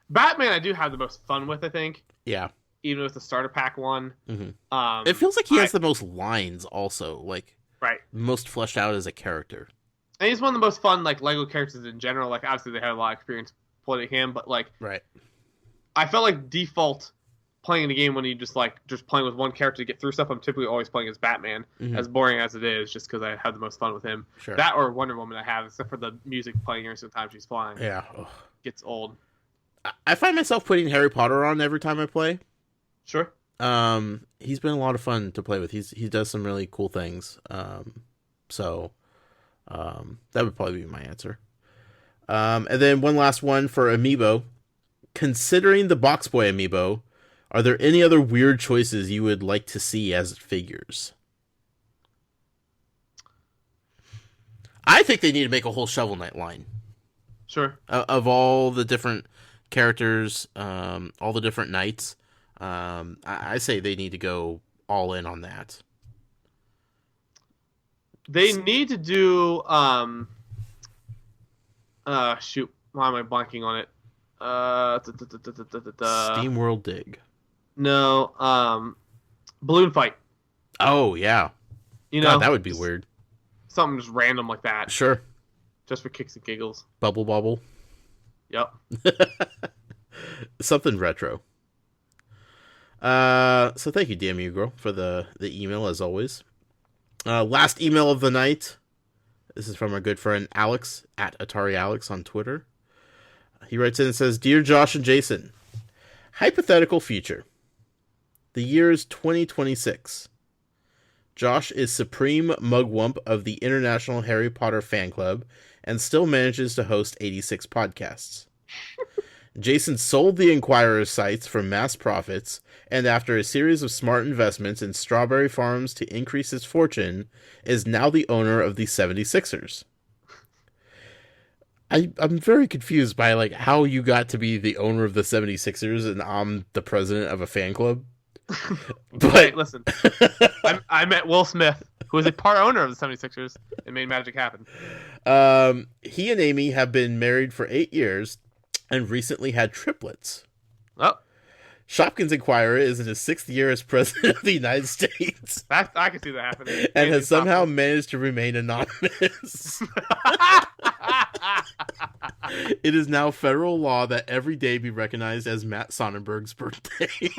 Speaker 2: Batman, I do have the most fun with, I think.
Speaker 1: Yeah.
Speaker 2: Even with the starter pack one.
Speaker 1: It feels like he has the most lines, also, like
Speaker 2: right,
Speaker 1: most fleshed out as a character.
Speaker 2: And he's one of the most fun like Lego characters in general. Like obviously they have a lot of experience playing him, but like
Speaker 1: right,
Speaker 2: I felt like default playing the game when you just playing with one character to get through stuff, I'm typically always playing as Batman, as boring as it is, just because I have the most fun with him.
Speaker 1: Sure.
Speaker 2: That or Wonder Woman I have, except for the music playing every single time she's flying.
Speaker 1: Yeah. Ugh.
Speaker 2: Gets old.
Speaker 1: I find myself putting Harry Potter on every time I play.
Speaker 2: Sure.
Speaker 1: He's been a lot of fun to play with. He does some really cool things. So that would probably be my answer. And then one last one for Amiibo. Considering the BOXBOY Amiibo, are there any other weird choices you would like to see as figures? I think they need to make a whole Shovel Knight line.
Speaker 2: Sure.
Speaker 1: Of all the different characters, all the different knights. I say they need to go all in on that.
Speaker 2: They need to do shoot, why am I blanking on it?
Speaker 1: Steam World Dig.
Speaker 2: No, balloon fight.
Speaker 1: Oh yeah.
Speaker 2: You know,
Speaker 1: God, that would be weird.
Speaker 2: Something just random like that.
Speaker 1: Sure.
Speaker 2: Just for kicks and giggles.
Speaker 1: Bubble Bobble.
Speaker 2: Yep.
Speaker 1: Something retro. So thank you, DMU Girl, for the email as always. Last email of the night. This is from our good friend Alex at Atari Alex on Twitter. He writes in and says, "Dear Josh and Jason, hypothetical future. The year is 2026. Josh is supreme mugwump of the International Harry Potter Fan Club and still manages to host 86 podcasts. Jason sold the Inquirer's sites for mass profits, and after a series of smart investments in strawberry farms to increase his fortune, is now the owner of the 76ers. I'm very confused by like how you got to be the owner of the 76ers and I'm the president of a fan club. But
Speaker 2: hey, listen, I met Will Smith, who is a part owner of the 76ers, and made magic happen.
Speaker 1: He and Amy have been married for 8 years and recently had triplets.
Speaker 2: Oh.
Speaker 1: Shopkins Inquirer is in his 6th year as president of the United States.
Speaker 2: I can see that happening.
Speaker 1: And has somehow managed to remain anonymous. It is now federal law that every day be recognized as Matt Sonnenberg's birthday.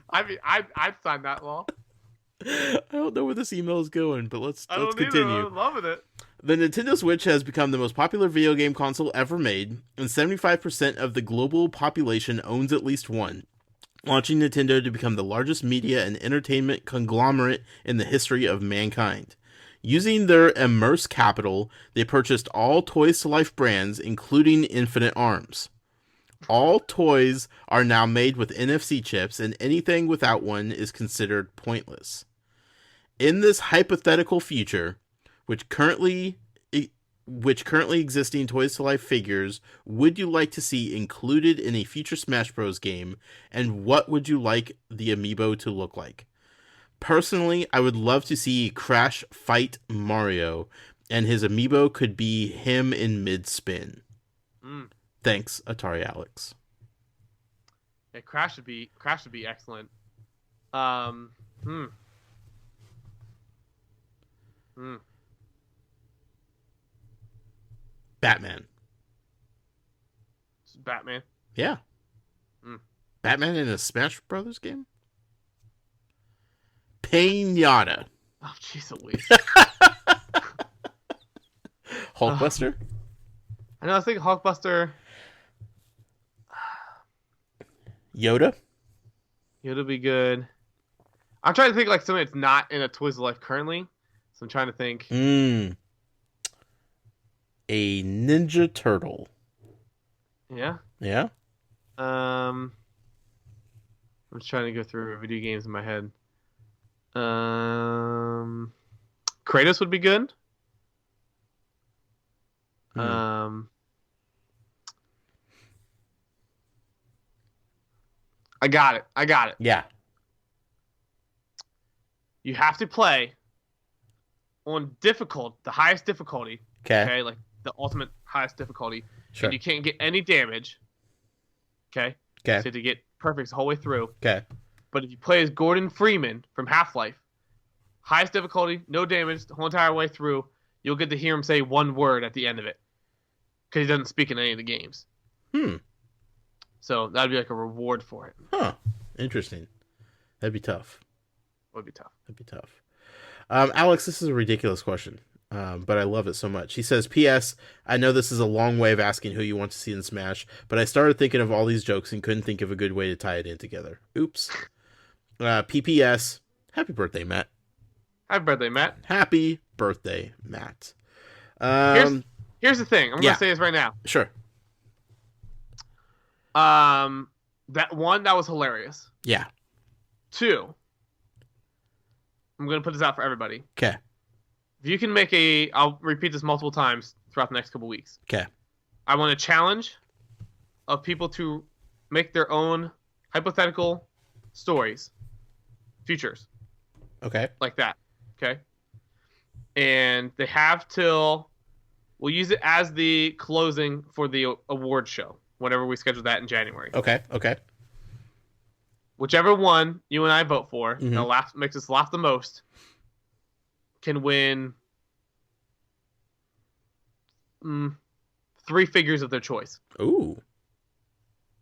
Speaker 2: I mean, I'd sign that law.
Speaker 1: I don't know where this email is going, but let's continue.
Speaker 2: I'm loving it.
Speaker 1: The Nintendo Switch has become the most popular video game console ever made, and 75% of the global population owns at least one, launching Nintendo to become the largest media and entertainment conglomerate in the history of mankind. Using their immense capital, they purchased all Toys to Life brands, including Infinite Arms. All toys are now made with NFC chips, and anything without one is considered pointless. In this hypothetical future, which currently existing Toys to Life figures would you like to see included in a future Smash Bros. Game, and what would you like the amiibo to look like? Personally, I would love to see Crash fight Mario, and his amiibo could be him in mid-spin. Thanks, Atari Alex.
Speaker 2: Yeah, Crash would be excellent.
Speaker 1: Batman.
Speaker 2: Batman.
Speaker 1: Yeah. Batman in a Smash Brothers game? Pinata.
Speaker 2: Oh, jeez Louise.
Speaker 1: Hulkbuster?
Speaker 2: I know, I was thinking Hulkbuster.
Speaker 1: Yoda?
Speaker 2: Yoda would be good. I'm trying to think like something that's not in a Toys of Life currently. So I'm trying to think.
Speaker 1: A Ninja Turtle.
Speaker 2: Yeah?
Speaker 1: Yeah?
Speaker 2: I'm just trying to go through video games in my head. Kratos would be good. I got it.
Speaker 1: Yeah.
Speaker 2: You have to play on the highest difficulty. Okay, like the ultimate highest difficulty.
Speaker 1: Sure.
Speaker 2: And you can't get any damage. Okay. So you have to get perfect the whole way through.
Speaker 1: Okay.
Speaker 2: But if you play as Gordon Freeman from Half-Life, highest difficulty, no damage the whole entire way through, you'll get to hear him say one word at the end of it. Because he doesn't speak in any of the games. So that'd be like a reward for it.
Speaker 1: Huh. Interesting. That'd be tough.
Speaker 2: Would be tough.
Speaker 1: That'd be tough. Alex, this is a ridiculous question, but I love it so much. He says, P.S. I know this is a long way of asking who you want to see in Smash, but I started thinking of all these jokes and couldn't think of a good way to tie it in together. Oops. P.P.S. Happy birthday, Matt.
Speaker 2: Happy birthday, Matt.
Speaker 1: Happy birthday, Matt.
Speaker 2: Here's the thing. I'm going to say this right now.
Speaker 1: Sure.
Speaker 2: That was hilarious.
Speaker 1: Yeah.
Speaker 2: 2, I'm going to put this out for everybody.
Speaker 1: Okay.
Speaker 2: If you can make I'll repeat this multiple times throughout the next couple weeks.
Speaker 1: Okay.
Speaker 2: I want a challenge of people to make their own hypothetical stories, futures.
Speaker 1: Okay.
Speaker 2: Like that. Okay. And they have till, we'll use it as the closing for the award show, whenever we schedule that in January.
Speaker 1: Okay.
Speaker 2: Whichever one you and I vote for, that makes us laugh the most, can win 3 figures of their choice.
Speaker 1: Ooh.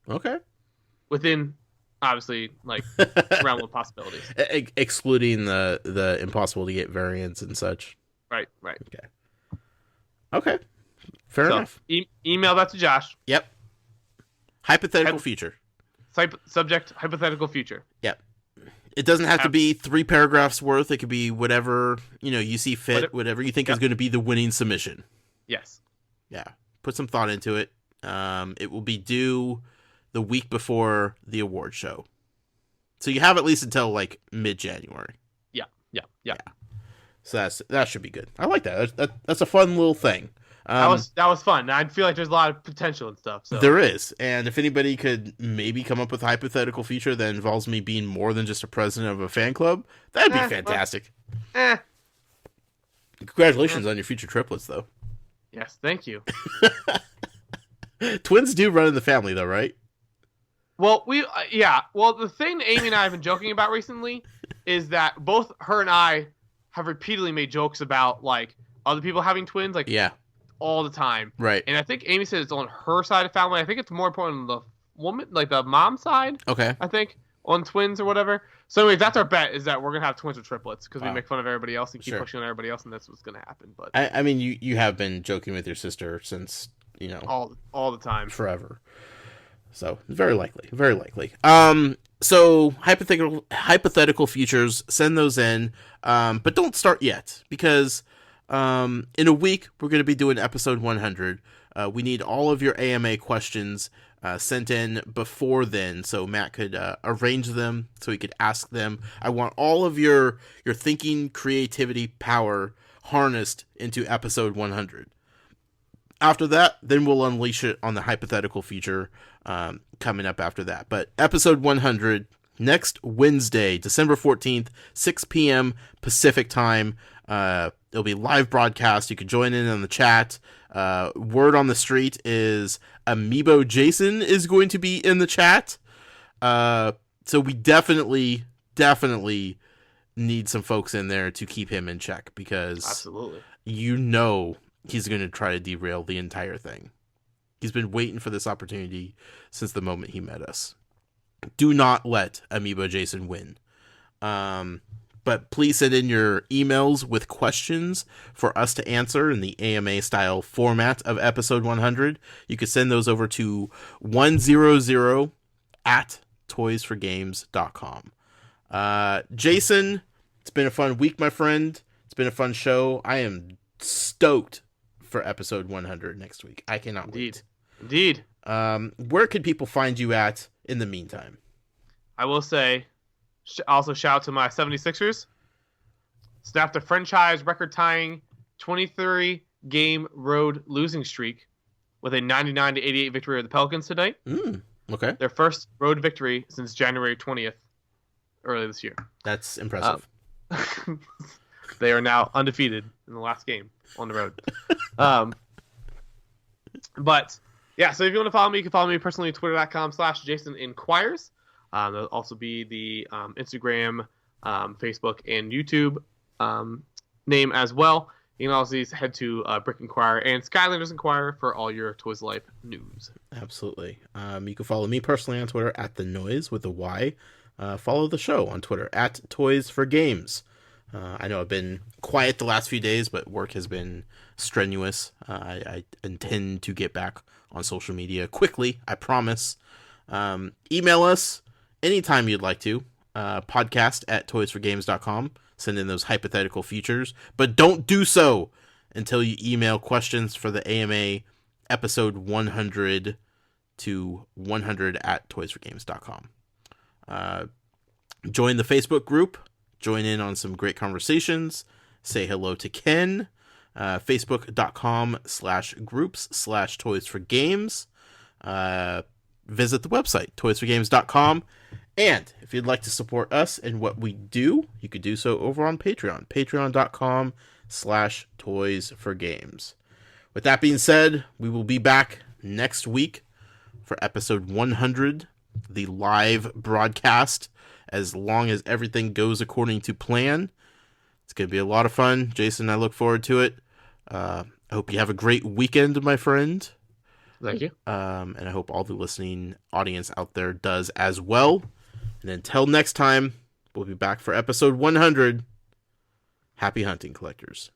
Speaker 1: Okay.
Speaker 2: Within, obviously, like, realm of possibilities.
Speaker 1: Excluding the impossible to get variants and such.
Speaker 2: Right.
Speaker 1: Okay. Fair enough.
Speaker 2: Email that to Josh.
Speaker 1: Yep. Hypothetical future.
Speaker 2: Subject, hypothetical future.
Speaker 1: Yep. It doesn't have to be 3 paragraphs worth. It could be whatever, you see fit, whatever you think is going to be the winning submission.
Speaker 2: Yes.
Speaker 1: Yeah. Put some thought into it. It will be due the week before the award show. So you have at least until like mid-January.
Speaker 2: Yeah.
Speaker 1: So that should be good. I like that. That's a fun little thing.
Speaker 2: That was fun. I feel like there's a lot of potential and stuff. So.
Speaker 1: There is. And if anybody could maybe come up with a hypothetical feature that involves me being more than just a president of a fan club, that'd be fantastic. Congratulations on your future triplets, though.
Speaker 2: Yes, thank you.
Speaker 1: Twins do run in the family, though, right?
Speaker 2: Well, Well, the thing Amy and I have been joking about recently is that both her and I have repeatedly made jokes about, like, other people having twins, like, all the time.
Speaker 1: Right.
Speaker 2: And I think Amy said it's on her side of family. I think it's more important on the woman, like the mom side.
Speaker 1: Okay.
Speaker 2: I think on twins or whatever. So anyways, that's our bet, is that we're gonna have twins or triplets because we make fun of everybody else and keep pushing on everybody else, and that's what's gonna happen. But
Speaker 1: I mean, you have been joking with your sister since
Speaker 2: all the time,
Speaker 1: forever. So very likely. So hypothetical futures, send those in, but don't start yet because in a week we're going to be doing episode 100. We need all of your AMA questions sent in before then, so Matt could arrange them, so he could ask them. I want all of your thinking, creativity, power harnessed into episode 100. After that, then we'll unleash it on the hypothetical feature coming up after that. But episode 100, next Wednesday, December 14th, 6 p.m. Pacific time. It'll be live broadcast. You can join in on the chat. Word on the street is Amiibo Jason is going to be in the chat. So we definitely need some folks in there to keep him in check because
Speaker 2: absolutely,
Speaker 1: he's going to try to derail the entire thing. He's been waiting for this opportunity since the moment he met us. Do not let Amiibo Jason win. But please send in your emails with questions for us to answer in the AMA style format of episode 100. You can send those over to 100@toysforgames.com. Jason, it's been a fun week, my friend. It's been a fun show. I am stoked for episode 100 next week. I cannot wait.
Speaker 2: Indeed.
Speaker 1: Where can people find you at in the meantime?
Speaker 2: I will say, also shout out to my 76ers. Snapped a franchise record-tying 23-game road losing streak with a 99-88 victory of the Pelicans tonight.
Speaker 1: Okay.
Speaker 2: Their first road victory since January 20th, earlier this year.
Speaker 1: That's impressive.
Speaker 2: They are now undefeated in the last game on the road. But yeah, so if you want to follow me, you can follow me personally at twitter.com/JasonInquires. There'll also be the Instagram, Facebook, and YouTube name as well. You can also head to Brick Inquirer and Skylanders Inquirer for all your Toys Life news.
Speaker 1: Absolutely. You can follow me personally on Twitter at The Noise with a Y. Follow the show on Twitter at Toys for Games. I know I've been quiet the last few days, but work has been strenuous. I intend to get back on social media quickly, I promise. Email us anytime you'd like to. Podcast at toysforgames.com. Send in those hypothetical futures, but don't do so until you email questions for the AMA episode 100 to 100 at toysforgames.com. Join the Facebook group. Join in on some great conversations. Say hello to Ken. Facebook.com/groups/toysforgames. Visit the website, toysforgames.com. And if you'd like to support us and what we do, you could do so over on Patreon. Patreon.com/toysforgames. With that being said, we will be back next week for episode 100, the live broadcast, as long as everything goes according to plan. It's going to be a lot of fun. Jason, I look forward to it. I hope you have a great weekend, my friend.
Speaker 2: Thank you.
Speaker 1: And I hope all the listening audience out there does as well. And until next time, we'll be back for episode 100. Happy hunting, collectors.